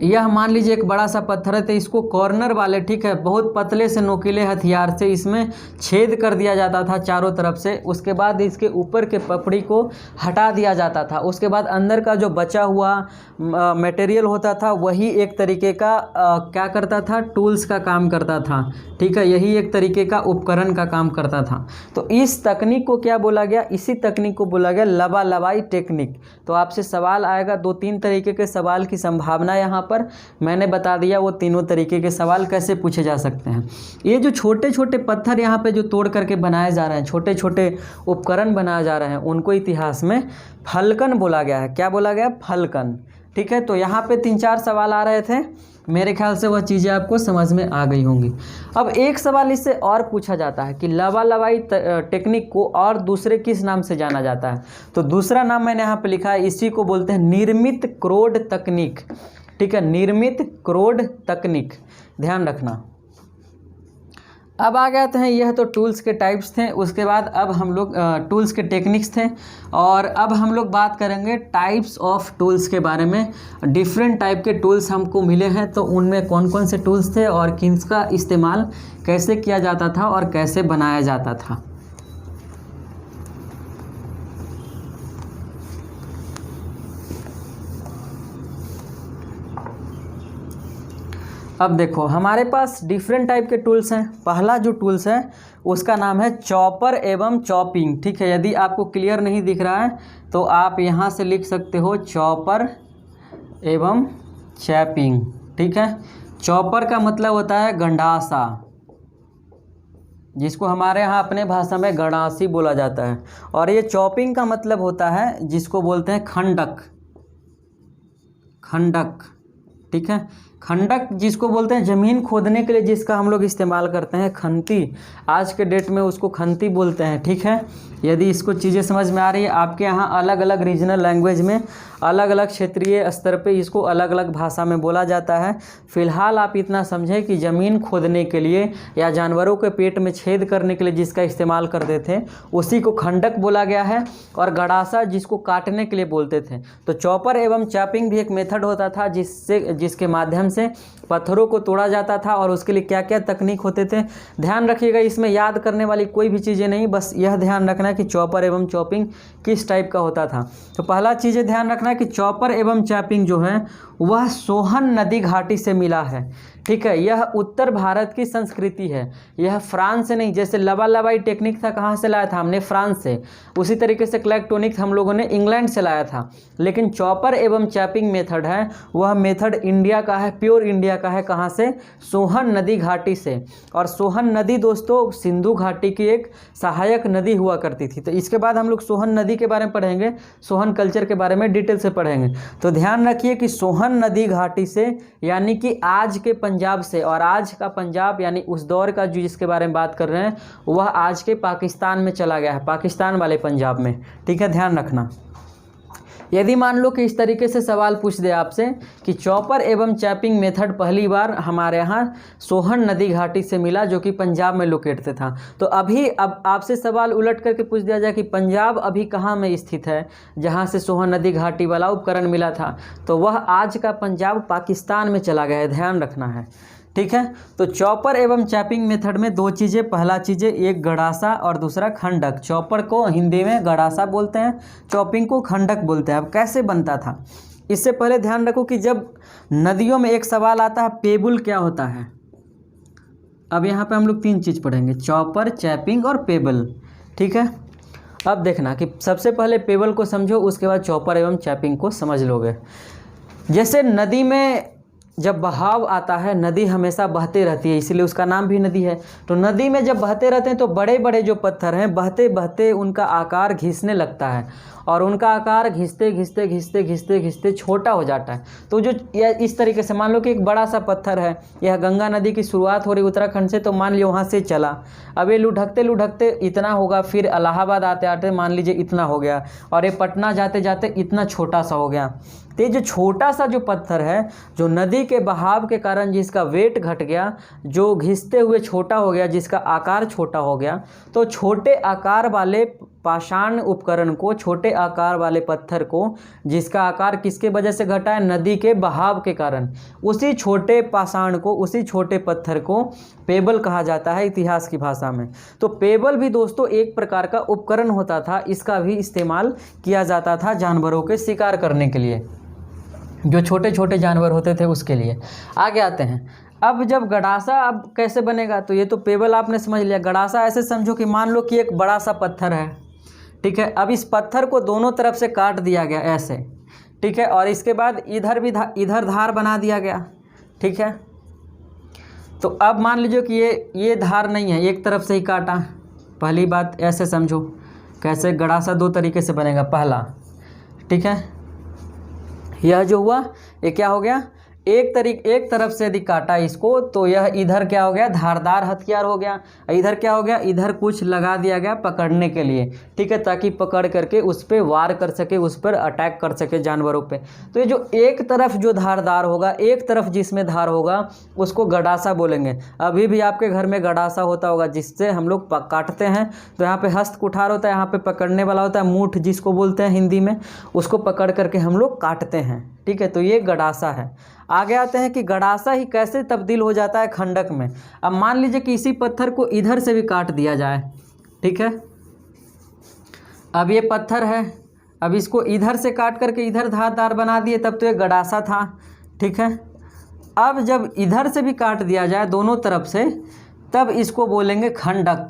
यह मान लीजिए एक बड़ा सा पत्थर है, तो इसको कॉर्नर वाले, ठीक है, बहुत पतले से नोकीले हथियार से इसमें छेद कर दिया जाता था चारों तरफ से। उसके बाद इसके ऊपर के पपड़ी को हटा दिया जाता था। उसके बाद अंदर का जो बचा हुआ मटेरियल होता था वही एक तरीके का क्या करता था, टूल्स का काम करता था। ठीक है, यही एक तरीके का उपकरण का काम करता था। तो इस तकनीक को क्या बोला गया, इसी तकनीक को बोला गया लवालवाई टेक्निक। तो आपसे सवाल आएगा, 2-3 तरीके के सवाल की संभावना यहाँ पर मैंने बता दिया, वो तीनों तरीके के सवाल कैसे पूछे जा सकते हैं। ये जो छोटे छोटे पत्थर यहाँ पे जो तोड़ करके बनाए जा रहे हैं, छोटे छोटे उपकरण बनाए जा रहे हैं, उनको इतिहास में फलकन बोला गया है। क्या बोला गया, फलकन। ठीक है, तो यहाँ पे 3-4 सवाल आ रहे थे, मेरे ख्याल से वह चीज़ें आपको समझ में आ गई होंगी। अब एक सवाल इससे और पूछा जाता है कि लवालवाई टेक्निक को और दूसरे किस नाम से जाना जाता है। तो दूसरा नाम मैंने यहाँ पे लिखा है, इसी को बोलते हैं निर्मित क्रोड तकनीक। ठीक है, निर्मित क्रोड तकनीक, ध्यान रखना। अब आ गए हैं, यह तो टूल्स के टाइप्स थे। उसके बाद अब हम लोग टूल्स के टेक्निक्स थे, और अब हम लोग बात करेंगे टाइप्स ऑफ टूल्स के बारे में। डिफरेंट टाइप के टूल्स हमको मिले हैं, तो उनमें कौन कौन से टूल्स थे और किसका इस्तेमाल कैसे किया जाता था और कैसे बनाया जाता था। अब देखो हमारे पास डिफरेंट टाइप के टूल्स हैं। पहला जो टूल्स है उसका नाम है चॉपर एवं चॉपिंग। ठीक है, यदि आपको क्लियर नहीं दिख रहा है तो आप यहाँ से लिख सकते हो चॉपर एवं चैपिंग। ठीक है, चॉपर का मतलब होता है गंडासा, जिसको हमारे यहाँ अपने भाषा में गणासी बोला जाता है। और ये चॉपिंग का मतलब होता है जिसको बोलते हैं खंडक। खंडक, ठीक है, खंडक जिसको बोलते हैं ज़मीन खोदने के लिए जिसका हम लोग इस्तेमाल करते हैं, खंती। आज के डेट में उसको खंती बोलते हैं। ठीक है, यदि इसको चीज़ें समझ में आ रही है, आपके यहाँ अलग अलग रीजनल लैंग्वेज में अलग अलग क्षेत्रीय स्तर पे इसको अलग अलग भाषा में बोला जाता है। फ़िलहाल आप इतना समझें कि ज़मीन खोदने के लिए या जानवरों के पेट में छेद करने के लिए जिसका इस्तेमाल करते थे उसी को खंडक बोला गया है, और गड़ासा जिसको काटने के लिए बोलते थे। तो चॉपर एवं चॉपिंग भी एक मेथड होता था जिसके माध्यम से पत्थरों को तोड़ा जाता था, और उसके लिए क्या क्या तकनीक होते थे। ध्यान रखिएगा, इसमें याद करने वाली कोई भी चीज़ें नहीं, बस यह ध्यान रखना कि चॉपर एवं चॉपिंग किस टाइप का होता था। तो पहला चीज़ें ध्यान रखना कि चॉपर एवं चॉपिंग जो है वह सोहन नदी घाटी से मिला है। ठीक है, यह उत्तर भारत की संस्कृति है, यह फ्रांस से नहीं। जैसे लवालवाई टेक्निक था, कहाँ से लाया था हमने, फ्रांस से। उसी तरीके से क्लेक्टोनिक हम लोगों ने इंग्लैंड से लाया था। लेकिन चॉपर एवं चॉपिंग मेथड है वह मेथड इंडिया का है, प्योर इंडिया का है। कहाँ से, सोहन नदी घाटी से। और सोहन नदी दोस्तों सिंधु घाटी की एक सहायक नदी हुआ करती थी। तो इसके बाद हम लोग सोहन नदी के बारे में पढ़ेंगे, सोहन कल्चर के बारे में डिटेल से पढ़ेंगे। तो ध्यान रखिए कि सोहन नदी घाटी से यानी कि आज के पंजाब से, और आज का पंजाब यानी उस दौर का जो जिसके बारे में बात कर रहे हैं वह आज के पाकिस्तान में चला गया है, पाकिस्तान वाले पंजाब में। ठीक है, ध्यान रखना। यदि मान लो कि इस तरीके से सवाल पूछ दे आपसे कि चॉपर एवं चॉपिंग मेथड पहली बार हमारे यहाँ सोहन नदी घाटी से मिला जो कि पंजाब में लोकेट था, तो अब आपसे सवाल उलट करके पूछ दिया जाए कि पंजाब अभी कहाँ में स्थित है जहाँ से सोहन नदी घाटी वाला उपकरण मिला था, तो वह आज का पंजाब पाकिस्तान में चला गया है। ध्यान रखना है। ठीक है। तो चॉपर एवं चैपिंग मेथड में दो चीज़ें, पहला चीज़ें एक गड़ासा और दूसरा खंडक। चॉपर को हिंदी में गड़ासा बोलते हैं, चॉपिंग को खंडक बोलते हैं। अब कैसे बनता था, इससे पहले ध्यान रखो कि जब नदियों में एक सवाल आता है पेबुल क्या होता है। अब यहाँ पे हम लोग तीन चीज़ पढ़ेंगे, चॉपर, चैपिंग और पेबल, ठीक है। अब देखना कि सबसे पहले पेबल को समझो, उसके बाद चॉपर एवं चैपिंग को समझ लोगे। जैसे नदी में जब बहाव आता है, नदी हमेशा बहते रहती है, इसलिए उसका नाम भी नदी है। तो नदी में जब बहते रहते हैं तो बड़े बड़े जो पत्थर हैं बहते बहते उनका आकार घिसने लगता है और उनका आकार घिसते घिसते घिसते घिसते घिसते छोटा हो जाता है। तो जो इस तरीके से मान लो कि एक बड़ा सा पत्थर है, यह गंगा नदी की शुरुआत हो रही उत्तराखंड से, तो मान लियो वहाँ से चला, अब ये लुढ़कते लुढ़कते इतना होगा, फिर इलाहाबाद आते आते मान लीजिए इतना हो गया, और ये पटना जाते जाते इतना छोटा सा हो गया। तो ये जो छोटा सा जो पत्थर है, जो नदी के बहाव के कारण जिसका वेट घट गया, जो घिसते हुए छोटा हो गया, जिसका आकार छोटा हो गया, तो छोटे आकार वाले पाषाण उपकरण को, छोटे आकार वाले पत्थर को, जिसका आकार किसके वजह से घटा है, नदी के बहाव के कारण, उसी छोटे पाषाण को, उसी छोटे पत्थर को पेबल कहा जाता है इतिहास की भाषा में। तो पेबल भी दोस्तों एक प्रकार का उपकरण होता था, इसका भी इस्तेमाल किया जाता था जानवरों के शिकार करने के लिए, जो छोटे छोटे जानवर होते थे उसके लिए। आगे आते हैं। अब जब गड़ासा अब कैसे बनेगा, तो ये तो पेबल आपने समझ लिया। गड़ासा ऐसे समझो कि मान लो कि एक बड़ा सा पत्थर है, ठीक है। अब इस पत्थर को दोनों तरफ से काट दिया गया ऐसे, ठीक है, और इसके बाद इधर भी इधर धार बना दिया गया, ठीक है। तो अब मान लीजिए कि ये धार नहीं है, एक तरफ से ही काटा। पहली बात ऐसे समझो, कैसे गड़ासा दो तरीके से बनेगा। पहला, ठीक है, यह जो हुआ ये क्या हो गया, एक तरफ से यदि काटा इसको तो यह इधर क्या हो गया, धारदार हथियार हो गया। इधर क्या हो गया, इधर कुछ लगा दिया गया पकड़ने के लिए, ठीक है, ताकि पकड़ करके उस पर वार कर सके, उस पर अटैक कर सके जानवरों पे। तो ये जो एक तरफ जो धारदार होगा, एक तरफ जिसमें धार होगा, उसको गड़ासा बोलेंगे। अभी भी आपके घर में गड़ासा होता होगा जिससे हम लोग काटते हैं। तो यहाँ पे हस्त कुठार होता है, यहाँ पे पकड़ने वाला होता है मूठ, जिसको बोलते हैं हिंदी में, उसको पकड़ करके हम लोग काटते हैं, ठीक है। तो ये गड़ासा है। आगे आते हैं कि गड़ासा ही कैसे तब्दील हो जाता है खंडक में। अब मान लीजिए कि इसी पत्थर को इधर से भी काट दिया जाए, ठीक है। अब ये पत्थर है, अब इसको इधर से काट करके इधर धारदार बना दिए, तब तो ये गड़ासा था, ठीक है। अब जब इधर से भी काट दिया जाए दोनों तरफ से, तब इसको बोलेंगे खंडक।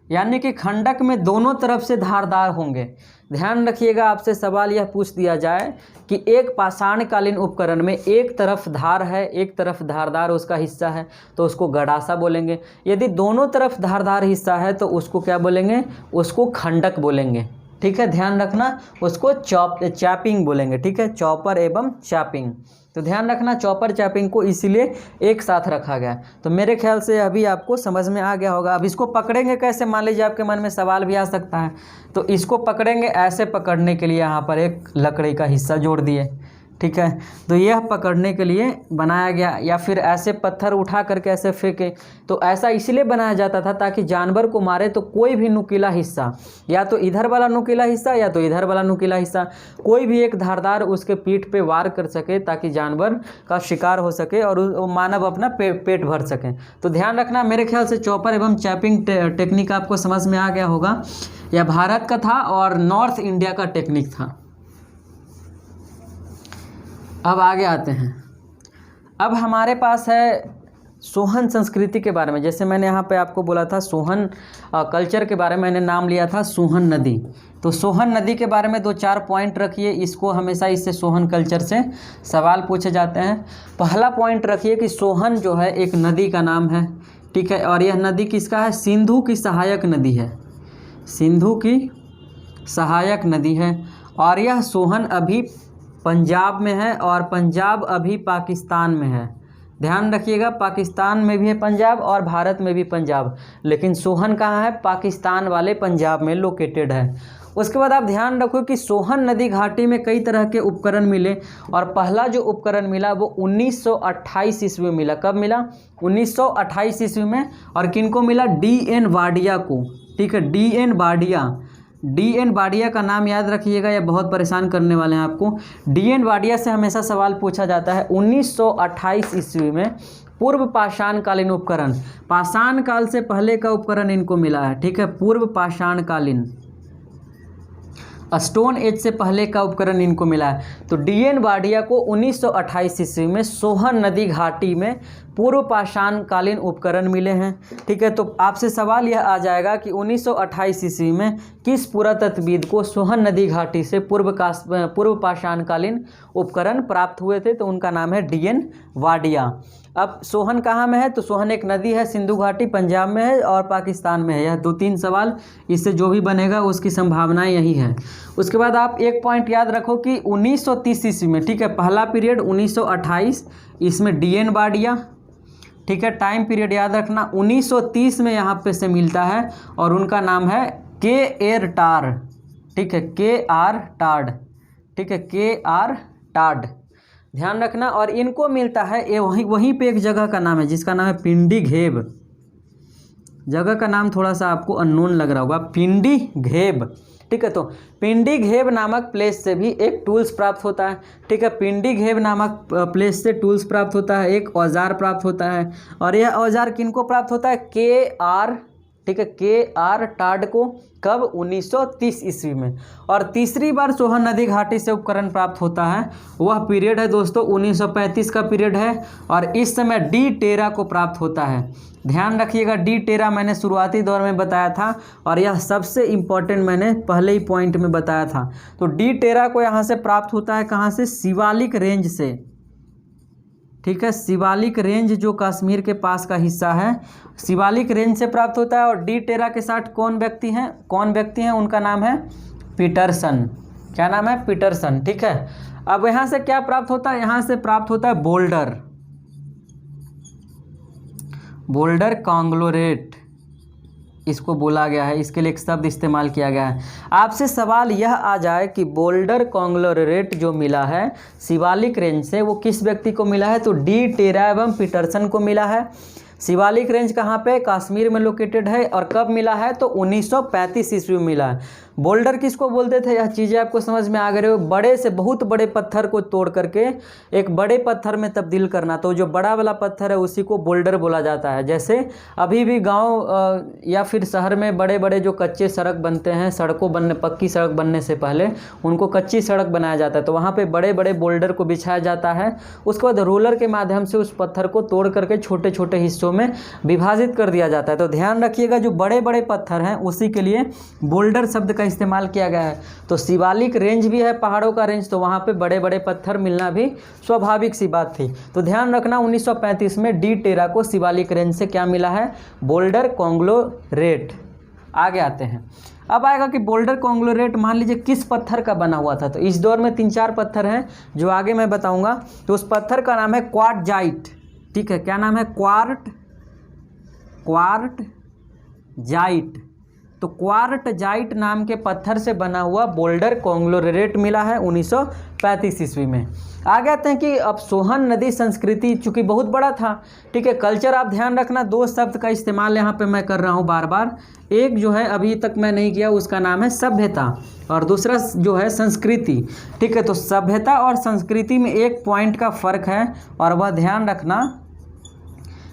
यानी कि खंडक में दोनों तरफ से धारदार होंगे। ध्यान रखिएगा, आपसे सवाल यह पूछ दिया जाए कि एक पाषाणकालीन उपकरण में एक तरफ धार है, एक तरफ धारदार उसका हिस्सा है, तो उसको गड़ासा बोलेंगे। यदि दोनों तरफ धारदार हिस्सा है तो उसको क्या बोलेंगे, उसको खंडक बोलेंगे, ठीक है। ध्यान रखना, उसको चैपिंग बोलेंगे, ठीक है, चॉपर एवं चैपिंग। तो ध्यान रखना, चॉपर चैपिंग को इसीलिए एक साथ रखा गया। तो मेरे ख्याल से अभी आपको समझ में आ गया होगा। अब इसको पकड़ेंगे कैसे, मान लीजिए आपके मन में सवाल भी आ सकता है। तो इसको पकड़ेंगे, ऐसे पकड़ने के लिए यहाँ पर एक लकड़ी का हिस्सा जोड़ दिए, ठीक है। तो यह पकड़ने के लिए बनाया गया, या फिर ऐसे पत्थर उठा करके ऐसे फेंके। तो ऐसा इसलिए बनाया जाता था ताकि जानवर को मारे तो कोई भी नुकीला हिस्सा, या तो इधर वाला नुकीला हिस्सा या तो इधर वाला नुकीला हिस्सा, कोई भी एक धारदार उसके पीठ पे वार कर सके, ताकि जानवर का शिकार हो सके और मानव अपना पेट भर सके। तो ध्यान रखना, मेरे ख्याल से चॉपर एवं चैपिंग टेक्निक आपको समझ में आ गया होगा। यह भारत का था और नॉर्थ इंडिया का टेक्निक था। अब आगे आते हैं। अब हमारे पास है सोहन संस्कृति के बारे में। जैसे मैंने यहाँ पे आपको बोला था सोहन कल्चर के बारे में, मैंने नाम लिया था सोहन नदी। तो सोहन नदी के बारे में 2-4 पॉइंट रखिए, इसको हमेशा इससे सोहन कल्चर से सवाल पूछे जाते हैं। पहला पॉइंट रखिए कि सोहन जो है एक नदी का नाम है, ठीक है, और यह नदी किसका है, सिंधु की सहायक नदी है, सिंधु की सहायक नदी है। और यह सोहन अभी पंजाब में है, और पंजाब अभी पाकिस्तान में है। ध्यान रखिएगा, पाकिस्तान में भी है पंजाब और भारत में भी पंजाब, लेकिन सोहन कहाँ है, पाकिस्तान वाले पंजाब में लोकेटेड है। उसके बाद आप ध्यान रखो कि सोहन नदी घाटी में कई तरह के उपकरण मिले, और पहला जो उपकरण मिला वो 1928 ईस्वी में मिला। कब मिला, 1928 ईस्वी में। और किनको मिला, D.N. वाडिया को, ठीक है, D.N. वाडिया, डी.एन. वाडिया का नाम याद रखिएगा, यह बहुत परेशान करने वाले हैं आपको। डी.एन. वाडिया से हमेशा सवाल पूछा जाता है। 1928 ईस्वी में पूर्व पाषाण कालीन उपकरण, पाषाण काल से पहले का उपकरण इनको मिला है, ठीक है, पूर्व पाषाण कालीन, स्टोन एज से पहले का उपकरण इनको मिला है। तो डी.एन. वाडिया को 1928 ईस्वी में सोहन नदी घाटी में पूर्व पाषाण कालीन उपकरण मिले हैं, ठीक है। तो आपसे सवाल यह आ जाएगा कि 1928 ईस्वी में किस पुरातत्वविद को सोहन नदी घाटी से पूर्व पाषाण कालीन उपकरण प्राप्त हुए थे, तो उनका नाम है डी.एन. वाडिया। अब सोहन कहाँ में है, तो सोहन एक नदी है, सिंधु घाटी पंजाब में है और पाकिस्तान में है। यह 2-3 सवाल इससे जो भी बनेगा उसकी संभावनाएं यही है। उसके बाद आप एक पॉइंट याद रखो कि 1930 ईस्वी में, ठीक है, पहला पीरियड 1928, इसमें डी.एन. वाडिया, ठीक है, टाइम पीरियड याद रखना 1930 में यहाँ पे से मिलता है और उनका नाम है के.आर. टार, ठीक है, के.आर. टाड, ठीक है, के.आर. टाड, ध्यान रखना। और इनको मिलता है ये वहीं पे एक जगह का नाम है जिसका नाम है पिंडी घेब। जगह का नाम थोड़ा सा आपको अननोन लग रहा होगा, पिंडी घेब, ठीक है। तो पिंडी घेब नामक प्लेस से भी एक टूल्स प्राप्त होता है, ठीक है, पिंडी घेब नामक प्लेस से टूल्स प्राप्त होता है, एक औजार प्राप्त होता है। और यह औजार किनको प्राप्त होता है, के.आर., ठीक है, के.आर. टाड को, कब, 1930 ईस्वी में। और तीसरी बार सोहन नदी घाटी से उपकरण प्राप्त होता है, वह पीरियड है दोस्तों 1935 का पीरियड है और इस समय डी टेरा को प्राप्त होता है। ध्यान रखिएगा, डी टेरा मैंने शुरुआती दौर में बताया था और यह सबसे इम्पॉर्टेंट मैंने पहले ही पॉइंट में बताया था। तो डी टेरा को यहाँ से प्राप्त होता है, कहाँ से, शिवालिक रेंज से, ठीक है, शिवालिक रेंज जो कश्मीर के पास का हिस्सा है, शिवालिक रेंज से प्राप्त होता है। और डी टेरा के साथ कौन व्यक्ति हैं, उनका नाम है पीटरसन। क्या नाम है, पीटरसन, ठीक है। अब यहाँ से क्या प्राप्त होता है, यहाँ से प्राप्त होता है बोल्डर कॉन्ग्लोरेट, इसको बोला गया है, इसके लिए एक शब्द इस्तेमाल किया गया है। आपसे सवाल यह आ जाए कि बोल्डर कॉन्ग्लोरेट जो मिला है शिवालिक रेंज से, वो किस व्यक्ति को मिला है, तो डी टेरा एवं पीटरसन को मिला है। शिवालिक रेंज कहाँ पे, कश्मीर में लोकेटेड है और कब मिला है, तो 1935 ईस्वी में मिला है। बोल्डर किसको बोलते थे, यह चीज़ें आपको समझ में आ गए हो, बड़े से बहुत बड़े पत्थर को तोड़ करके एक बड़े पत्थर में तब्दील करना, तो जो बड़ा वाला पत्थर है उसी को बोल्डर बोला जाता है। जैसे अभी भी गांव या फिर शहर में बड़े बड़े जो कच्चे सड़क बनते हैं, पक्की सड़क बनने से पहले उनको कच्ची सड़क बनाया जाता है, तो वहाँ पर बड़े बड़े बोल्डर को बिछाया जाता है। उसके बाद रोलर के माध्यम से उस पत्थर को तोड़ करके छोटे छोटे हिस्सों में विभाजित कर दिया जाता है। तो ध्यान रखिएगा, जो बड़े बड़े पत्थर हैं उसी के लिए बोल्डर शब्द का इस्तेमाल किया गया है। तो शिवालिक रेंज भी है, पहाड़ों का रेंज, तो वहाँ पे बड़े बड़े पत्थर मिलना भी स्वाभाविक सी बात थी। तो ध्यान रखना 1935 में डी टेरा को शिवालिक रेंज से क्या मिला है, बोल्डर कॉन्ग्लोरेट। आगे आते हैं, अब आएगा कि बोल्डर कॉन्ग्लोरेट मान लीजिए किस पत्थर का बना हुआ था। तो इस दौर में 3-4 पत्थर हैं जो आगे मैं बताऊंगा। तो उस पत्थर का नाम है क्वार्टजाइट, ठीक है, क्या नाम है, क्वार्टजाइट। तो क्वार्टजाइट नाम के पत्थर से बना हुआ बोल्डर कॉन्ग्लोरेट मिला है 1935 ईस्वी में। आगे आते हैं कि अब सोहन नदी संस्कृति चूँकि बहुत बड़ा था, ठीक है, कल्चर आप ध्यान रखना, 2 शब्द का इस्तेमाल यहाँ पे मैं कर रहा हूँ बार बार। एक जो है अभी तक मैं नहीं किया, उसका नाम है सभ्यता और दूसरा जो है संस्कृति, ठीक है। तो सभ्यता और संस्कृति में एक पॉइंट का फ़र्क है और वह ध्यान रखना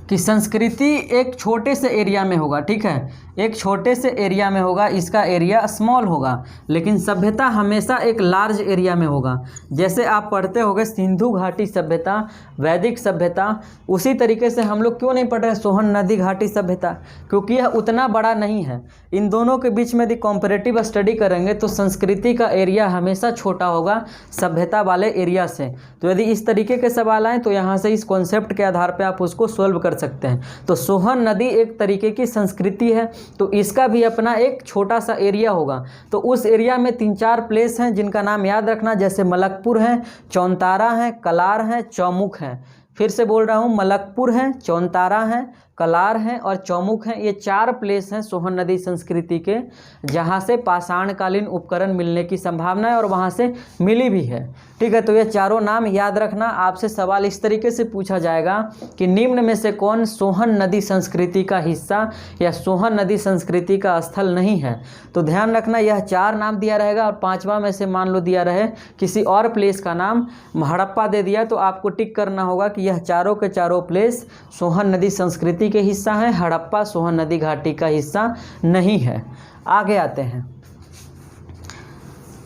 कि संस्कृति एक छोटे से एरिया में होगा, ठीक है, एक छोटे से एरिया में होगा, इसका एरिया स्मॉल होगा, लेकिन सभ्यता हमेशा एक लार्ज एरिया में होगा। जैसे आप पढ़ते होंगे सिंधु घाटी सभ्यता, वैदिक सभ्यता, उसी तरीके से हम लोग क्यों नहीं पढ़ रहे सोहन नदी घाटी सभ्यता, क्योंकि यह उतना बड़ा नहीं है। इन दोनों के बीच में यदि कॉम्परेटिव स्टडी करेंगे तो संस्कृति का एरिया हमेशा छोटा होगा सभ्यता वाले एरिया से। तो यदि इस तरीके के सवाल आएँ तो यहाँ से इस कॉन्सेप्ट के आधार पर आप उसको सोल्व कर सकते हैं। तो सोहन नदी एक तरीके की संस्कृति है, तो इसका भी अपना एक छोटा सा एरिया होगा। तो उस एरिया में 3-4 प्लेस हैं जिनका नाम याद रखना, जैसे मलकपुर है, चौनतारा है, कलार है, चौमुख है। फिर से बोल रहा हूँ, मलकपुर है, चौनतारा है, कलार हैं और चौमुख हैं। ये 4 प्लेस हैं सोहन नदी संस्कृति के, जहाँ से पाषाणकालीन उपकरण मिलने की संभावना है और वहाँ से मिली भी है। ठीक है, तो ये चारों नाम याद रखना। आपसे सवाल इस तरीके से पूछा जाएगा कि निम्न में से कौन सोहन नदी संस्कृति का हिस्सा या सोहन नदी संस्कृति का स्थल नहीं है। तो ध्यान रखना, यह 4 नाम दिया रहेगा और 5वां में से मान लो दिया रहे किसी और प्लेस का नाम, हड़प्पा दे दिया, तो आपको टिक करना होगा कि यह चारों के चारों प्लेस सोहन नदी संस्कृति के हिस्सा हैं। हड़प्पा सोहन नदी घाटी का हिस्सा नहीं है। आगे आते हैं।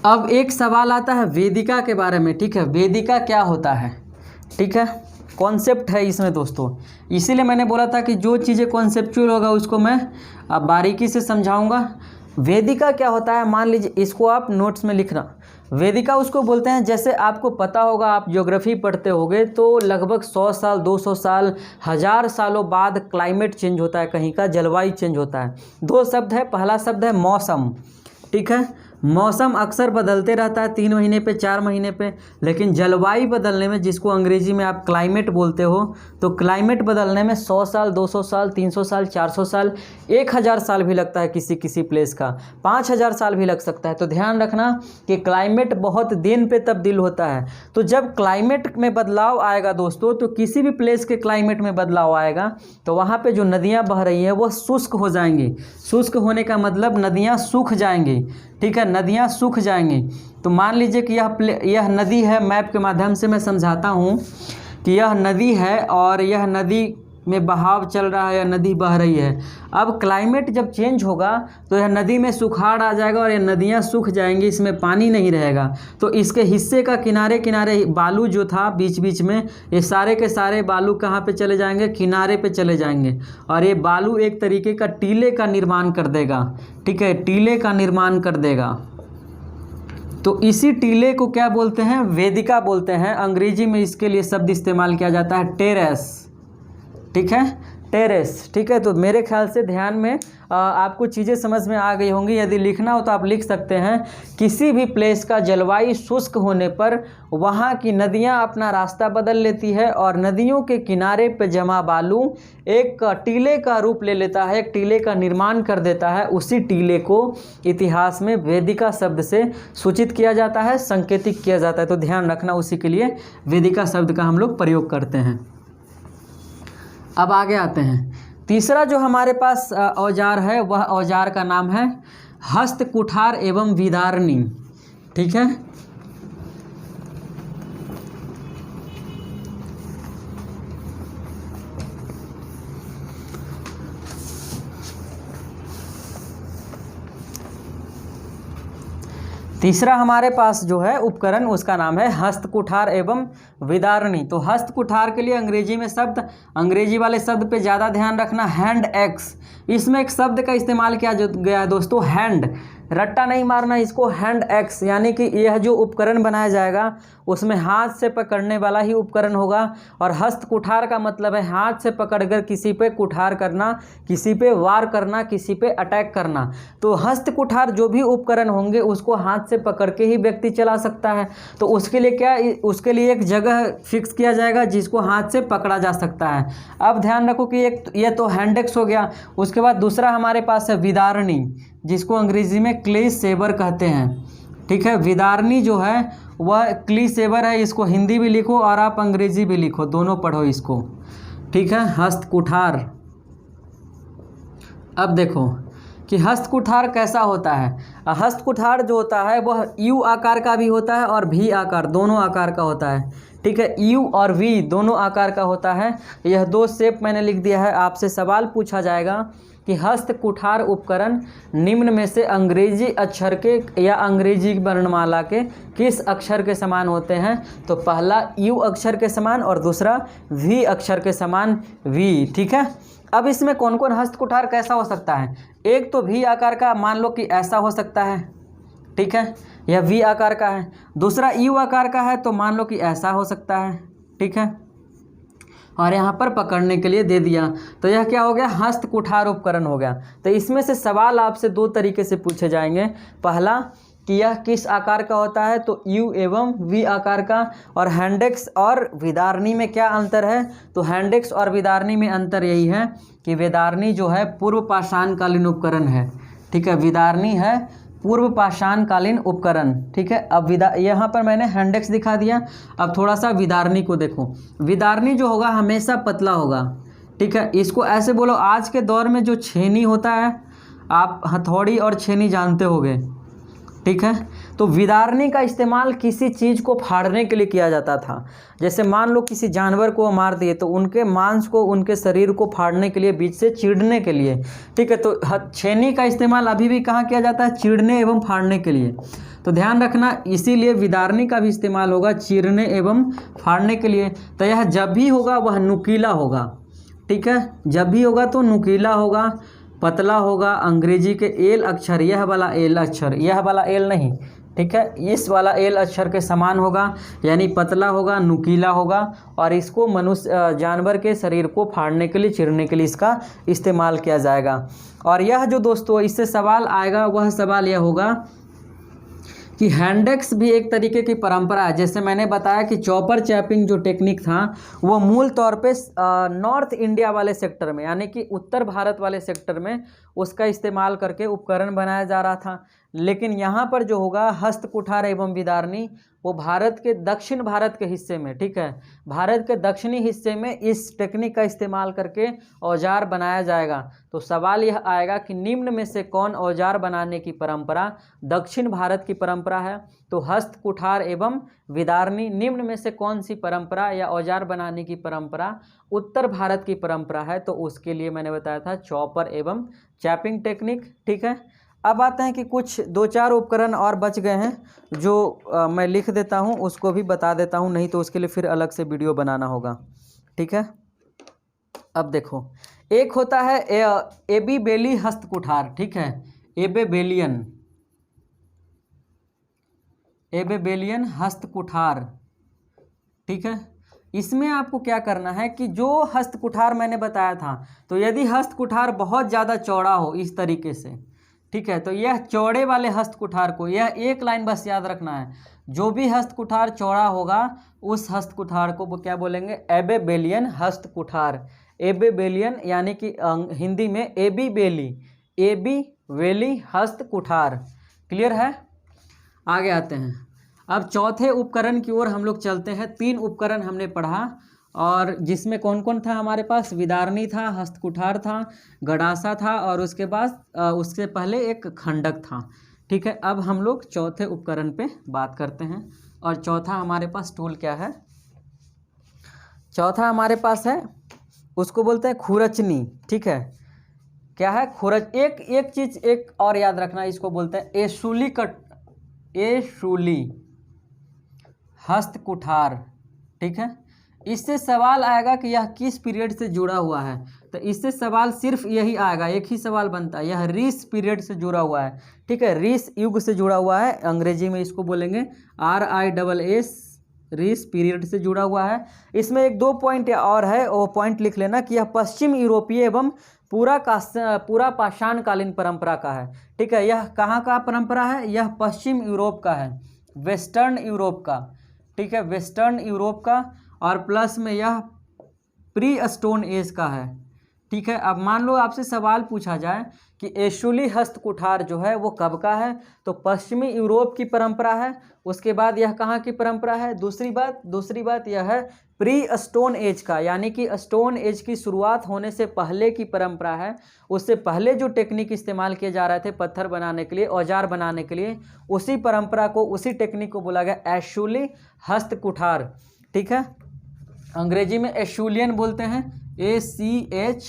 अब एक सवाल आता है वेदिका के बारे में। ठीक है, वेदिका क्या होता है? ठीक है, कॉन्सेप्ट है इसमें दोस्तों, इसीलिए मैंने बोला था कि जो चीज़ें कॉन्सेप्चुअल होगा उसको मैं अब बारीकी से समझाऊंगा। वेदिका क्या होता है, मान लीजिए इसको आप नोट्स में लिखना। वेदिका उसको बोलते हैं, जैसे आपको पता होगा, आप ज्योग्राफी पढ़ते होगे, तो लगभग 100 साल 200 साल 1000 सालों बाद क्लाइमेट चेंज होता है, कहीं का जलवायु चेंज होता है। 2 शब्द है, पहला शब्द है मौसम। ठीक है, मौसम अक्सर बदलते रहता है 3 महीने पे 4 महीने पे, लेकिन जलवायु बदलने में, जिसको अंग्रेजी में आप क्लाइमेट बोलते हो, तो क्लाइमेट बदलने में 100 साल 200 साल 300 साल 400 साल 1000 साल भी लगता है, किसी किसी प्लेस का 5000 साल भी लग सकता है। तो ध्यान रखना कि क्लाइमेट बहुत दिन पे तब्दील होता है। तो जब क्लाइमेट में बदलाव आएगा दोस्तों, तो किसी भी प्लेस के क्लाइमेट में बदलाव आएगा तो वहाँ पर जो नदियाँ बह रही हैं वो शुष्क हो जाएंगी। शुष्क होने का मतलब नदियाँ सूख जाएंगी। ठीक है, नदियाँ सूख जाएंगी। तो मान लीजिए कि यह नदी है, मैप के माध्यम से मैं समझाता हूँ कि यह नदी है और यह नदी में बहाव चल रहा है या नदी बह रही है। अब क्लाइमेट जब चेंज होगा तो यह नदी में सुखाड़ आ जाएगा और ये नदियाँ सूख जाएंगी, इसमें पानी नहीं रहेगा। तो इसके हिस्से का किनारे किनारे बालू जो था बीच बीच में, ये सारे के सारे बालू कहाँ पे चले जाएंगे? किनारे पे चले जाएंगे और ये बालू एक तरीके का टीले का निर्माण कर देगा। ठीक है, टीले का निर्माण कर देगा। तो इसी टीले को क्या बोलते हैं? वेदिका बोलते हैं। अंग्रेजी में इसके लिए शब्द इस्तेमाल किया जाता है टेरेस। ठीक है, टेरेस। ठीक है, तो मेरे ख्याल से ध्यान में आपको चीज़ें समझ में आ गई होंगी। यदि लिखना हो तो आप लिख सकते हैं, किसी भी प्लेस का जलवायु शुष्क होने पर वहाँ की नदियाँ अपना रास्ता बदल लेती है और नदियों के किनारे पर जमा बालू एक टीले का रूप ले लेता है, एक टीले का निर्माण कर देता है। उसी टीले को इतिहास में वेदिका शब्द से सूचित किया जाता है, संकेतिक किया जाता है। तो ध्यान रखना, उसी के लिए वेदिका शब्द का हम लोग प्रयोग करते हैं। अब आगे आते हैं। तीसरा जो हमारे पास औजार है, वह औजार का नाम है हस्त कुठार एवं विदारणी। ठीक है, तीसरा हमारे पास जो है उपकरण, उसका नाम है हस्त कुठार एवं विदारणी। तो हस्त कुठार के लिए अंग्रेजी में शब्द, अंग्रेजी वाले शब्द पे ज़्यादा ध्यान रखना, हैंड एक्स। इसमें एक शब्द का इस्तेमाल किया गया है दोस्तों, हैंड, रट्टा नहीं मारना इसको, हैंड एक्स, यानी कि यह जो उपकरण बनाया जाएगा उसमें हाथ से पकड़ने वाला ही उपकरण होगा। और हस्त कुठार का मतलब है हाथ से पकड़कर किसी पे कुठार करना, किसी पे वार करना, किसी पे अटैक करना। तो हस्त कुठार जो भी उपकरण होंगे उसको हाथ से पकड़ के ही व्यक्ति चला सकता है। तो उसके लिए क्या, उसके लिए एक जगह फिक्स किया जाएगा जिसको हाथ से पकड़ा जा सकता है। अब ध्यान रखो कि ये तो हैंड एक्स हो गया। उसके बाद दूसरा हमारे पास है विदारणी, जिसको अंग्रेजी में क्ले सेबर कहते हैं। ठीक है, विदारणी जो है वह क्ली सेबर है। इसको हिंदी भी लिखो और आप अंग्रेजी भी लिखो, दोनों पढ़ो इसको। ठीक है, हस्त कुठार। अब देखो कि हस्त कुठार कैसा होता है। हस्त कुठार जो होता है वह यू आकार का भी होता है और भी आकार, दोनों आकार का होता है। ठीक है, यू और वी दोनों आकार का होता है। यह 2 शेप मैंने लिख दिया है। आपसे सवाल पूछा जाएगा कि हस्त कुठार उपकरण निम्न में से अंग्रेजी अक्षर के या अंग्रेजी वर्णमाला के किस अक्षर के समान होते हैं? तो पहला यू अक्षर के समान और दूसरा वी अक्षर के समान वी। ठीक है, अब इसमें कौन कौन हस्त कुठार कैसा हो सकता है? एक तो वी आकार का, मान लो कि ऐसा हो सकता है। ठीक है, यह वी आकार का है। दूसरा यू आकार का है तो मान लो कि ऐसा हो सकता है। ठीक है, और यहाँ पर पकड़ने के लिए दे दिया, तो यह क्या हो गया? हस्त कुठार उपकरण हो गया। तो इसमें से सवाल आपसे 2 तरीके से पूछे जाएंगे। पहला कि यह किस आकार का होता है, तो यू एवं वी आकार का। और हैंडेक्स और विदारणी में क्या अंतर है, तो हैंडेक्स और विदारणी में अंतर यही है कि विदारणी जो है पूर्व पाषाणकालीन उपकरण है, ठीक है, विदारणी है पूर्व पाषाणकालीन उपकरण, ठीक है। अब यहाँ पर मैंने हैंडेक्स दिखा दिया, अब थोड़ा सा विदारणी को देखो। विदारणी जो होगा हमेशा पतला होगा, ठीक है। इसको ऐसे बोलो, आज के दौर में जो छेनी होता है, आप हथौड़ी और छेनी जानते होंगे, ठीक है। तो विदारणी का इस्तेमाल किसी चीज़ को फाड़ने के लिए किया जाता था। जैसे मान लो किसी जानवर को मार दिए तो उनके मांस को, उनके शरीर को फाड़ने के लिए, बीच से चीरने के लिए, ठीक है। तो छेनी का इस्तेमाल अभी भी कहाँ किया जाता है, चीरने एवं फाड़ने के लिए। तो ध्यान रखना, इसीलिए विदारणी का भी इस्तेमाल होगा चीरने एवं फाड़ने के लिए। तो यह जब भी होगा वह नुकीला होगा, ठीक है, जब भी होगा तो नुकीला होगा, पतला होगा। अंग्रेजी के एल अक्षर, यह वाला एल अक्षर, यह वाला एल नहीं, ठीक है, इस वाला एल अक्षर के समान होगा, यानी पतला होगा, नुकीला होगा। और इसको मनुष्य, जानवर के शरीर को फाड़ने के लिए, चीरने के लिए इसका इस्तेमाल किया जाएगा। और यह जो दोस्तों इससे सवाल आएगा, वह सवाल यह होगा कि हैंडेक्स भी एक तरीके की परंपरा है। जैसे मैंने बताया कि चॉपर चैपिंग जो टेक्निक था वो मूल तौर पे नॉर्थ इंडिया वाले सेक्टर में, यानी कि उत्तर भारत वाले सेक्टर में उसका इस्तेमाल करके उपकरण बनाया जा रहा था। लेकिन यहाँ पर जो होगा हस्त कुठार एवं विदारणी, वो भारत के दक्षिण भारत के हिस्से में, ठीक है, भारत के दक्षिणी हिस्से में इस टेक्निक का इस्तेमाल करके औजार बनाया जाएगा। तो सवाल यह आएगा कि निम्न में से कौन औजार बनाने की परंपरा दक्षिण भारत की परंपरा है। तो हस्त कुठार एवं विदारणी निम्न में से कौन सी परंपरा या औजार बनाने की परंपरा उत्तर भारत की परंपरा है, तो उसके लिए मैंने बताया था चॉपर एवं चैपिंग टेक्निक, ठीक है। अब आते हैं कि कुछ 2-4 उपकरण और बच गए हैं जो मैं लिख देता हूं, उसको भी बता देता हूं, नहीं तो उसके लिए फिर अलग से वीडियो बनाना होगा, ठीक है। अब देखो, एक होता है एबीबेली हस्त कुठार, ठीक है, एबेबेलियन हस्त कुठार, ठीक है। इसमें आपको क्या करना है कि जो हस्त कुठार मैंने बताया था, तो यदि हस्त कुठार बहुत ज़्यादा चौड़ा हो इस तरीके से, ठीक है, तो यह चौड़े वाले हस्त कुठार को, यह एक लाइन बस याद रखना है, जो भी हस्त कुठार चौड़ा होगा उस हस्त कुठार को वो क्या बोलेंगे, एबेबेलियन हस्त कुठार। एबेबेलियन यानी कि हिंदी में एबीबेली हस्त कुठार। क्लियर है। आगे आते हैं, अब चौथे उपकरण की ओर हम लोग चलते हैं। 3 उपकरण हमने पढ़ा, और जिसमें कौन कौन था हमारे पास, विदारणी था, हस्त कुठार था, गडासा था, और उसके बाद उससे पहले एक खंडक था, ठीक है। अब हम लोग चौथे उपकरण पे बात करते हैं। और चौथा हमारे पास टूल क्या है, चौथा हमारे पास है, उसको बोलते हैं खुरचनी, ठीक है। क्या है, खुरच। एक चीज़ एक और याद रखना, इसको बोलते हैं एशूली हस्त कुठार, ठीक है। इससे सवाल आएगा कि यह किस पीरियड से जुड़ा हुआ है, तो इससे सवाल सिर्फ यही आएगा, एक ही सवाल बनता है, यह रीस पीरियड से जुड़ा हुआ है, ठीक है, रीस युग से जुड़ा हुआ है। अंग्रेजी में इसको बोलेंगे RISS, रीस पीरियड से जुड़ा हुआ है। इसमें 1-2 पॉइंट और है, वो पॉइंट लिख लेना कि यह पश्चिम यूरोपीय एवं पूरा पाषाणकालीन परंपरा का है, ठीक है। यह कहाँ का परंपरा है, यह पश्चिम यूरोप का है, वेस्टर्न यूरोप का, ठीक है, वेस्टर्न यूरोप का। और प्लस में यह प्री स्टोन एज का है, ठीक है। अब मान लो आपसे सवाल पूछा जाए कि एशुली हस्त कुठार जो है वो कब का है, तो पश्चिमी यूरोप की परंपरा है। उसके बाद यह कहाँ की परंपरा है, दूसरी बात यह है प्री स्टोन एज का, यानी कि स्टोन एज की शुरुआत होने से पहले की परंपरा है। उससे पहले जो टेक्निक इस्तेमाल किए जा रहे थे पत्थर बनाने के लिए, औजार बनाने के लिए, उसी परंपरा को, उसी टेक्निक को बोला गया एशुली हस्त कुठार, ठीक है। अंग्रेजी में एशुलियन बोलते हैं, ACH,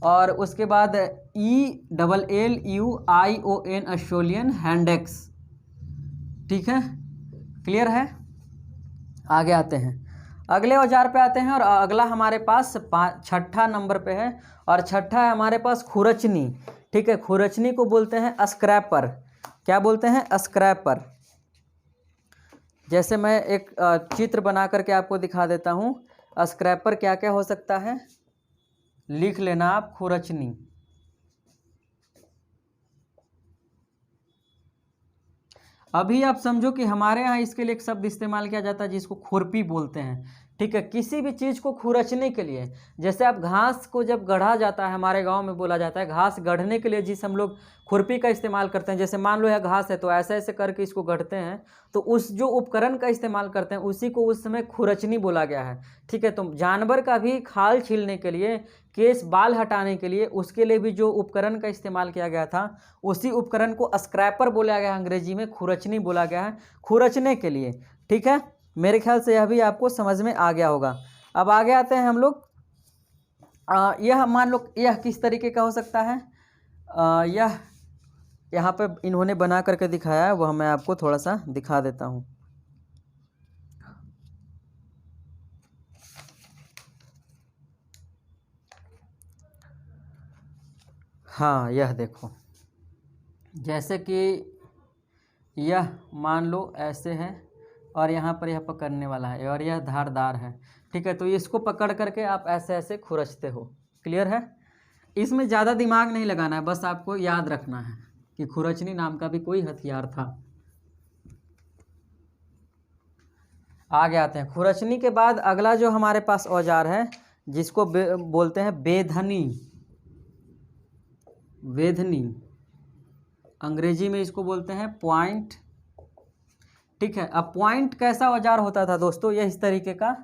और उसके बाद ELLUION एशुलियन हैंडेक्स, ठीक है। क्लियर है। आगे आते हैं, अगले औजार पे आते हैं, और अगला हमारे पास 6ठा नंबर पे है, और छठा है हमारे पास खुरचनी, ठीक है। खुरचनी को बोलते हैं स्क्रैपर, क्या बोलते हैं, स्क्रैपर। जैसे मैं एक चित्र बना करके आपको दिखा देता हूँ, स्क्रैपर क्या क्या हो सकता है, लिख लेना आप, खुरचनी। अभी आप समझो कि हमारे यहाँ इसके लिए एक शब्द इस्तेमाल किया जाता है जिसको खुरपी बोलते हैं, ठीक है। किसी भी चीज़ को खुरचने के लिए, जैसे आप घास को जब गढ़ा जाता है, हमारे गांव में बोला जाता है घास गढ़ने के लिए जिस हम लोग खुरपी का इस्तेमाल करते हैं, जैसे मान लो यह घास है तो ऐसे ऐसे करके इसको गढ़ते हैं, तो उस जो उपकरण का इस्तेमाल करते हैं उसी को उस समय खुरचनी बोला गया है, ठीक है। तो जानवर का भी खाल छीलने के लिए, केस बाल हटाने के लिए, उसके लिए भी जो उपकरण का इस्तेमाल किया गया था उसी उपकरण को स्क्रैपर बोला गया है, अंग्रेजी में खुरचनी बोला गया है, खुरचने के लिए, ठीक है। मेरे ख्याल से यह भी आपको समझ में आ गया होगा। अब आगे आते हैं हम लोग, यह मान लो यह किस तरीके का हो सकता है, यह यहाँ पे इन्होंने बना करके दिखाया है, वह मैं आपको थोड़ा सा दिखा देता हूँ। हाँ, यह देखो, जैसे कि यह मान लो ऐसे है और यहाँ पर यह पकड़ने वाला है और यह धारदार है, ठीक है। तो इसको पकड़ करके आप ऐसे ऐसे खुरचते हो, क्लियर है। इसमें ज़्यादा दिमाग नहीं लगाना है, बस आपको याद रखना है कि खुरचनी नाम का भी कोई हथियार था। आगे आते हैं, खुरचनी के बाद अगला जो हमारे पास औजार है जिसको बोलते हैं बेधनी, वेधनी, अंग्रेजी में इसको बोलते हैं पॉइंट, ठीक है। अब पॉइंट कैसा औजार होता था दोस्तों, यह इस तरीके का,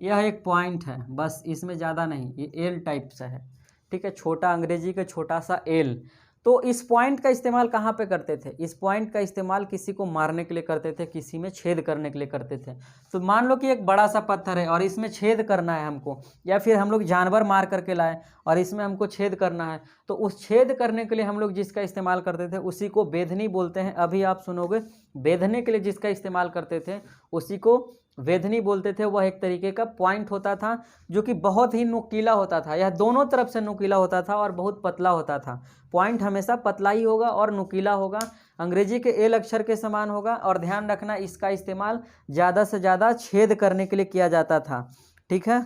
यह एक पॉइंट है, बस इसमें ज़्यादा नहीं, ये एल टाइप से है, ठीक है, छोटा, अंग्रेजी का छोटा सा एल। तो इस पॉइंट का इस्तेमाल कहाँ पे करते थे, इस पॉइंट का इस्तेमाल किसी को मारने के लिए करते थे, किसी में छेद करने के लिए करते थे। तो मान लो कि एक बड़ा सा पत्थर है और इसमें छेद करना है हमको, या फिर हम लोग जानवर मार करके लाए और इसमें हमको छेद करना है, तो उस छेद करने के लिए हम लोग जिसका इस्तेमाल करते थे उसी को बेधनी बोलते हैं। अभी आप सुनोगे, बेधने के लिए जिसका इस्तेमाल करते थे उसी को वेधनी बोलते थे। वह एक तरीके का पॉइंट होता था जो कि बहुत ही नुकीला होता था, यह दोनों तरफ से नुकीला होता था और बहुत पतला होता था। पॉइंट हमेशा पतला ही होगा और नुकीला होगा, अंग्रेजी के एल अक्षर के समान होगा, और ध्यान रखना इसका इस्तेमाल ज़्यादा से ज़्यादा छेद करने के लिए किया जाता था, ठीक है।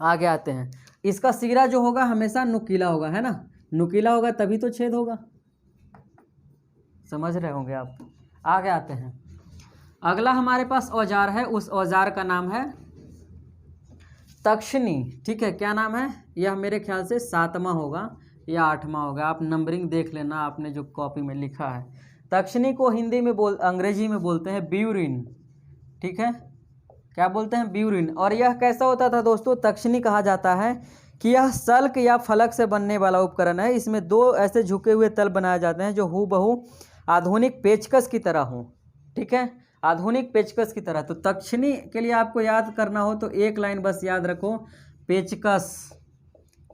आगे आते हैं, इसका सिरा जो होगा हमेशा नुकीला होगा, है ना, नुकीला होगा तभी तो छेद होगा, समझ रहे होंगे आप। आगे आते हैं, अगला हमारे पास औजार है, उस औजार का नाम है तक्षनी, ठीक है। क्या नाम है, यह मेरे ख्याल से 7वां होगा या 8वां होगा, आप नंबरिंग देख लेना, आपने जो कॉपी में लिखा है। तक्षनी को हिंदी में अंग्रेजी में बोलते हैं ब्यूरिन, ठीक है, क्या बोलते हैं, ब्यूरिन। और यह कैसा होता था दोस्तों, तक्षनी कहा जाता है कि यह सल्क या फलक से बनने वाला उपकरण है। इसमें दो ऐसे झुके हुए तल बनाए जाते हैं जो हूबहू आधुनिक पेचकस की तरह हो, ठीक है, आधुनिक पेचकस की तरह। तो तक्षनी के लिए आपको याद करना हो तो एक लाइन बस याद रखो, पेचकस,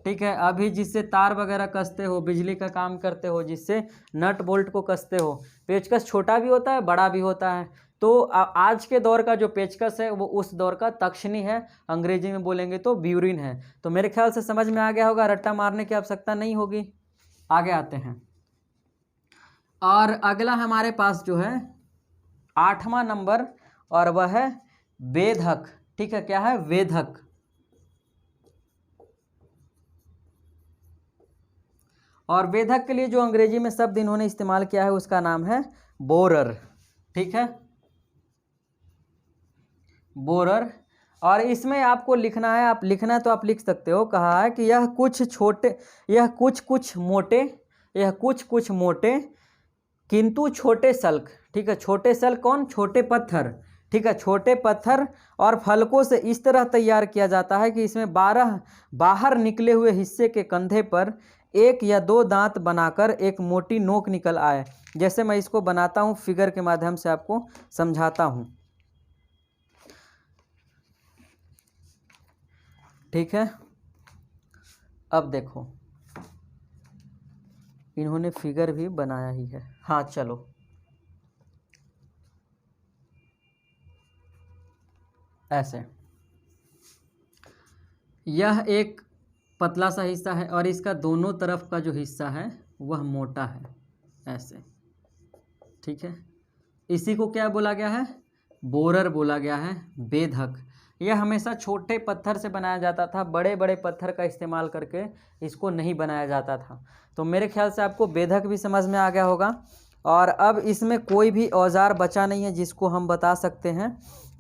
ठीक है। अभी जिससे तार वगैरह कसते हो, बिजली का काम करते हो, जिससे नट बोल्ट को कसते हो, पेचकस छोटा भी होता है बड़ा भी होता है। तो आज के दौर का जो पेचकस है वो उस दौर का तक्षनी है, अंग्रेजी में बोलेंगे तो ब्यूरिन है। तो मेरे ख्याल से समझ में आ गया होगा, रट्टा मारने की आवश्यकता नहीं होगी। आगे आते हैं, और अगला हमारे पास जो है 8वां नंबर, और वह है वेधक, ठीक है। क्या है, वेधक। और वेधक के लिए जो अंग्रेजी में शब्द इन्होंने इस्तेमाल किया है उसका नाम है बोरर, ठीक है, बोरर। और इसमें आपको लिखना है, आप लिखना तो आप लिख सकते हो, कहा है कि यह कुछ छोटे, यह कुछ कुछ मोटे, यह कुछ कुछ मोटे किंतु छोटे सल्क, ठीक है, छोटे सल्क कौन, छोटे पत्थर, ठीक है, छोटे पत्थर और फलकों से इस तरह तैयार किया जाता है कि इसमें 12 बाहर निकले हुए हिस्से के कंधे पर 1 या 2 दांत बनाकर एक मोटी नोक निकल आए। जैसे मैं इसको बनाता हूँ, फिगर के माध्यम से आपको समझाता हूँ, ठीक है। अब देखो, इन्होंने फिगर भी बनाया ही है, हाँ चलो, ऐसे, यह एक पतला सा हिस्सा है और इसका दोनों तरफ का जो हिस्सा है वह मोटा है, ऐसे, ठीक है। इसी को क्या बोला गया है, बोरर बोला गया है, वेधक। यह हमेशा छोटे पत्थर से बनाया जाता था, बड़े बड़े पत्थर का इस्तेमाल करके इसको नहीं बनाया जाता था। तो मेरे ख्याल से आपको वेधक भी समझ में आ गया होगा। और अब इसमें कोई भी औजार बचा नहीं है जिसको हम बता सकते हैं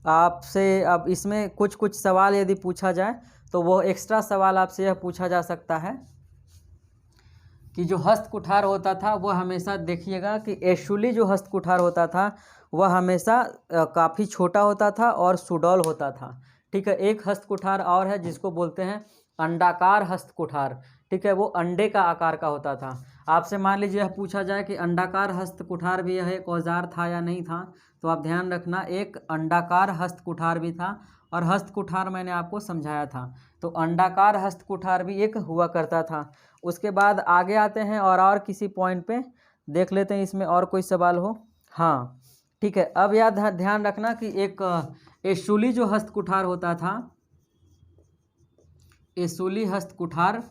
आपसे। अब इसमें कुछ कुछ सवाल यदि पूछा जाए तो वो एक्स्ट्रा सवाल आपसे यह पूछा जा सकता है कि जो हस्त कुठार होता था वह हमेशा, देखिएगा कि एशुली जो हस्त कुठार होता था वह हमेशा काफ़ी छोटा होता था और सुडौल होता था। ठीक है, एक हस्त कुठार और है जिसको बोलते हैं अंडाकार हस्त कुठार। ठीक है, वो अंडे का आकार का होता था। आपसे मान लीजिए यह पूछा जाए कि अंडाकार हस्त कुठार भी यह एक औजार था या नहीं था, तो आप ध्यान रखना एक अंडाकार हस्त कुठार भी था और हस्त कुठार मैंने आपको समझाया था। तो अंडाकार हस्त कुठार भी एक हुआ करता था। उसके बाद आगे आते हैं और किसी पॉइंट पे देख लेते हैं इसमें और कोई सवाल हो। हाँ ठीक है, अब याद ध्यान रखना कि एक एशुली जो हस्त कुठार होता था, एशुली हस्त कुठार,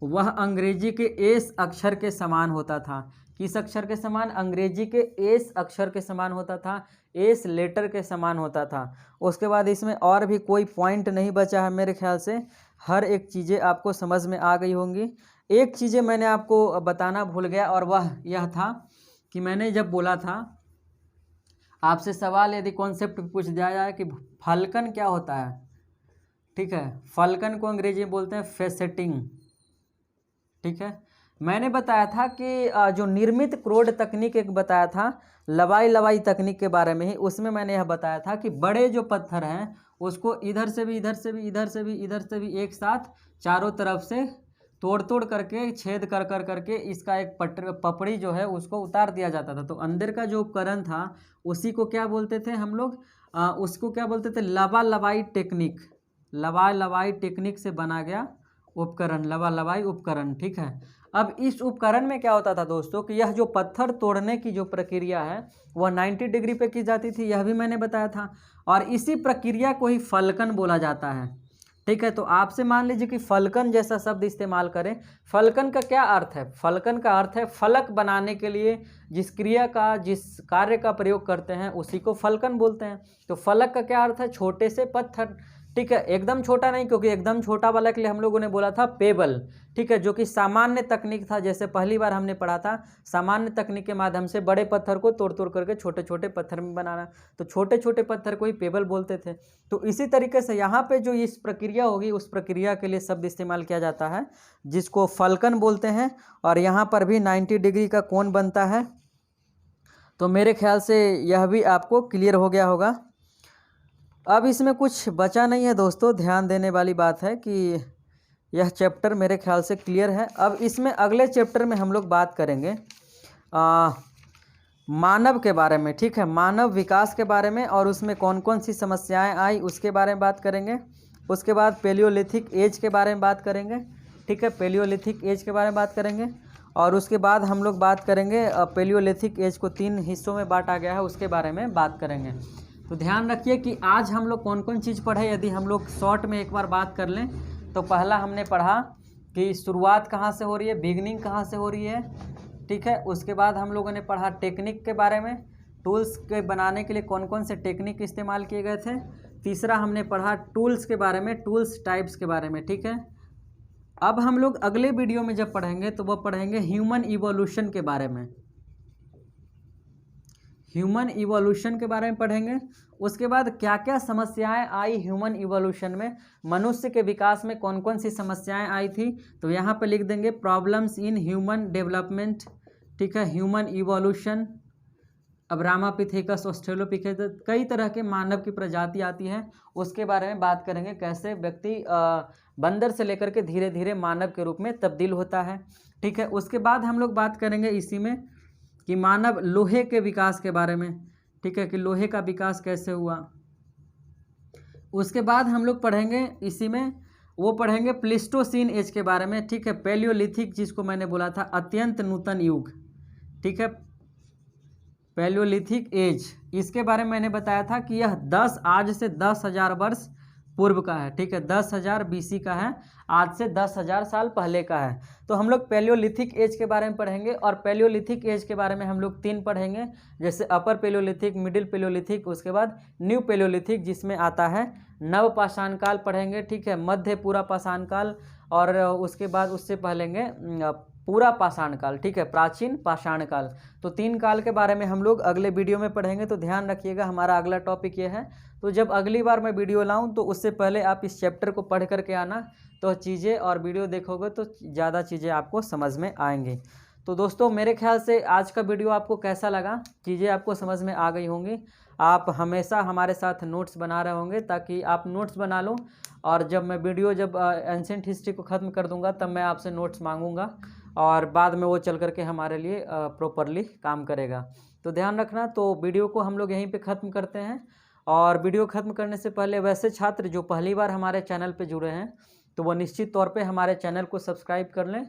वह अंग्रेजी के एस अक्षर के समान होता था। किस अक्षर के समान? अंग्रेजी के एस अक्षर के समान होता था, एस लेटर के समान होता था। उसके बाद इसमें और भी कोई पॉइंट नहीं बचा है मेरे ख्याल से, हर एक चीज़ें आपको समझ में आ गई होंगी। एक चीज़ें मैंने आपको बताना भूल गया और वह यह था कि मैंने जब बोला था आपसे सवाल यदि कॉन्सेप्ट पूछ दिया जाए कि फलकन क्या होता है, ठीक है, फलकन को अंग्रेजी में बोलते हैं फेसेटिंग। ठीक है, मैंने बताया था कि जो निर्मित क्रोड तकनीक एक बताया था लवाई तकनीक के बारे में ही, उसमें मैंने यह बताया था कि बड़े जो पत्थर हैं उसको इधर से भी इधर से भी इधर से भी इधर से भी एक साथ चारों तरफ से तोड़ करके छेद करके इसका एक पपड़ी जो है उसको उतार दिया जाता था। तो अंदर का जो उपकरण था उसी को क्या बोलते थे हम लोग, उसको क्या बोलते थे, लवाई टेक्निक। लवाई टेक्निक से बना गया उपकरण, लवाई उपकरण। ठीक है, अब इस उपकरण में क्या होता था दोस्तों कि यह जो पत्थर तोड़ने की जो प्रक्रिया है वह 90 डिग्री पे की जाती थी, यह भी मैंने बताया था, और इसी प्रक्रिया को ही फलकन बोला जाता है। ठीक है, तो आपसे मान लीजिए कि फलकन जैसा शब्द इस्तेमाल करें। फलकन का क्या अर्थ है? फलकन का अर्थ है फलक बनाने के लिए जिस क्रिया का, जिस कार्य का प्रयोग करते हैं उसी को फलकन बोलते हैं। तो फलक का क्या अर्थ है? छोटे से पत्थर। ठीक है, एकदम छोटा नहीं, क्योंकि एकदम छोटा वाला के लिए हम लोगों ने बोला था पेबल। ठीक है, जो कि सामान्य तकनीक था, जैसे पहली बार हमने पढ़ा था सामान्य तकनीक के माध्यम से बड़े पत्थर को तोड़ करके छोटे छोटे पत्थर में बनाना, तो छोटे छोटे पत्थर को ही पेबल बोलते थे। तो इसी तरीके से यहाँ पे जो इस प्रक्रिया होगी उस प्रक्रिया के लिए शब्द इस्तेमाल किया जाता है जिसको फलकन बोलते हैं। और यहाँ पर भी 90 डिग्री का कोण बनता है। तो मेरे ख्याल से यह भी आपको क्लियर हो गया होगा। अब इसमें कुछ बचा नहीं है दोस्तों, ध्यान देने वाली बात है कि यह चैप्टर मेरे ख्याल से क्लियर है। अब इसमें अगले चैप्टर में हम लोग बात करेंगे मानव के बारे में। ठीक है, मानव विकास के बारे में, और उसमें कौन कौन सी समस्याएं आई उसके बारे में बात करेंगे। उसके बाद पेलियोलिथिक एज के बारे में बात करेंगे। ठीक है, पेलियोलिथिक एज के बारे में बात करेंगे। और उसके बाद हम लोग बात करेंगे पेलियोलिथिक एज को 3 हिस्सों में बांटा गया है उसके बारे में बात करेंगे। तो ध्यान रखिए कि आज हम लोग कौन कौन चीज़ पढ़े। यदि हम लोग शॉर्ट में एक बार बात कर लें तो पहला हमने पढ़ा कि शुरुआत कहाँ से हो रही है, बिगनिंग कहाँ से हो रही है। ठीक है, उसके बाद हम लोगों ने पढ़ा टेक्निक के बारे में, टूल्स के बनाने के लिए कौन कौन से टेक्निक इस्तेमाल किए गए थे। तीसरा हमने पढ़ा टूल्स के बारे में, टूल्स टाइप्स के बारे में। ठीक है, अब हम लोग अगले वीडियो में जब पढ़ेंगे तो वो पढ़ेंगे ह्यूमन इवोल्यूशन के बारे में। ह्यूमन इवोल्यूशन के बारे में पढ़ेंगे। उसके बाद क्या क्या समस्याएं आई ह्यूमन इवोल्यूशन में, मनुष्य के विकास में कौन कौन सी समस्याएं आई थी, तो यहाँ पे लिख देंगे प्रॉब्लम्स इन ह्यूमन डेवलपमेंट। ठीक है, ह्यूमन इवोल्यूशन, अब्रामापिथेकस, ऑस्ट्रेलोपिथेकस, कई तरह के मानव की प्रजाति आती है, उसके बारे में बात करेंगे, कैसे व्यक्ति बंदर से लेकर के धीरे धीरे मानव के रूप में तब्दील होता है। ठीक है, उसके बाद हम लोग बात करेंगे इसी में कि मानव लोहे के विकास के बारे में। ठीक है, कि लोहे का विकास कैसे हुआ। उसके बाद हम लोग पढ़ेंगे इसी में, वो पढ़ेंगे प्लीस्टोसीन एज के बारे में। ठीक है, पैलियोलिथिक जिसको मैंने बोला था अत्यंत नूतन युग। ठीक है, पैलियोलिथिक एज, इसके बारे में मैंने बताया था कि यह आज से 10,000 वर्ष पूर्व का है। ठीक है, 10,000 BC का है, आज से 10,000 साल पहले का है। तो हम लोग पैलियोलिथिक एज के बारे में पढ़ेंगे, और पैलियोलिथिक एज के बारे में हम लोग 3 पढ़ेंगे, जैसे अपर पैलियोलिथिक, मिडिल पैलियोलिथिक, उसके बाद न्यू पैलियोलिथिक जिसमें आता है नव पाषाण काल पढ़ेंगे। ठीक है, मध्य पूरा पाषाण काल, और उसके बाद उससे पढ़ेंगे पूरा पाषाण काल, ठीक है, प्राचीन पाषाण काल। तो 3 काल के बारे में हम लोग अगले वीडियो में पढ़ेंगे, तो ध्यान रखिएगा हमारा अगला टॉपिक ये है। तो जब अगली बार मैं वीडियो लाऊं तो उससे पहले आप इस चैप्टर को पढ़ करके आना, तो चीज़ें और वीडियो देखोगे तो ज़्यादा चीज़ें आपको समझ में आएंगी। तो दोस्तों मेरे ख्याल से आज का वीडियो आपको कैसा लगा, चीज़ें आपको समझ में आ गई होंगी। आप हमेशा हमारे साथ नोट्स बना रहे होंगे ताकि आप नोट्स बना लो, और जब मैं वीडियो जब एंशिएंट हिस्ट्री को ख़त्म कर दूंगा तब मैं आपसे नोट्स मांगूंगा, और बाद में वो चल करके हमारे लिए प्रॉपरली काम करेगा। तो ध्यान रखना। तो वीडियो को हम लोग यहीं पे ख़त्म करते हैं, और वीडियो ख़त्म करने से पहले वैसे छात्र जो पहली बार हमारे चैनल पे जुड़े हैं तो वो निश्चित तौर पे हमारे चैनल को सब्सक्राइब कर लें,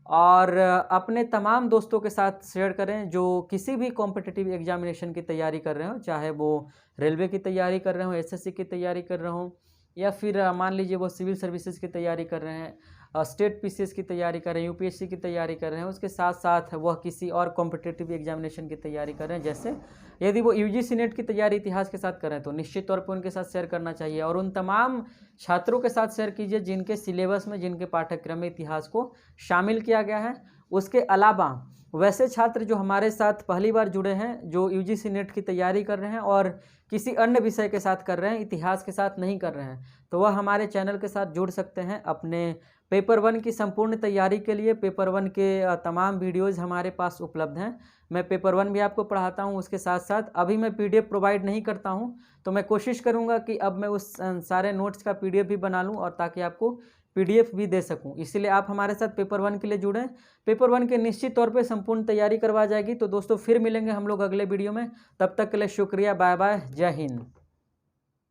और अपने तमाम दोस्तों के साथ शेयर करें जो किसी भी कॉम्पिटिटिव एग्जामिनेशन की तैयारी कर रहे हो, चाहे वो रेलवे की तैयारी कर रहे हो, एसएससी की तैयारी कर रहे हो, या फिर मान लीजिए वो सिविल सर्विसेज की तैयारी कर रहे हैं, स्टेट पीसीएस की तैयारी कर रहे हैं, यूपीएससी की तैयारी कर रहे हैं, उसके साथ साथ वह किसी और कॉम्पिटिटिव एग्जामिनेशन की तैयारी कर रहे हैं। जैसे यदि वो यूजीसी नेट की तैयारी इतिहास के साथ कर रहे हैं तो निश्चित तौर पर उनके साथ शेयर करना चाहिए, और उन तमाम छात्रों के साथ शेयर कीजिए जिनके सिलेबस में, जिनके पाठ्यक्रम में इतिहास को शामिल किया गया है। उसके अलावा वैसे छात्र जो हमारे साथ पहली बार जुड़े हैं, जो यूजीसी नेट की तैयारी कर रहे हैं और किसी अन्य विषय के साथ कर रहे हैं, इतिहास के साथ नहीं कर रहे हैं, तो वह हमारे चैनल के साथ जुड़ सकते हैं अपने पेपर 1 की संपूर्ण तैयारी के लिए। पेपर 1 के तमाम वीडियोज़ हमारे पास उपलब्ध हैं। मैं पेपर 1 भी आपको पढ़ाता हूं, उसके साथ साथ अभी मैं पीडीएफ प्रोवाइड नहीं करता हूं, तो मैं कोशिश करूंगा कि अब मैं उस सारे नोट्स का पीडीएफ भी बना लूं, और ताकि आपको पीडीएफ भी दे सकूं। इसलिए आप हमारे साथ पेपर 1 के लिए जुड़ें। पेपर 1 के निश्चित तौर पे संपूर्ण तैयारी करवा जाएगी। तो दोस्तों फिर मिलेंगे हम लोग अगले वीडियो में, तब तक के लिए शुक्रिया, बाय बाय, जय हिंद।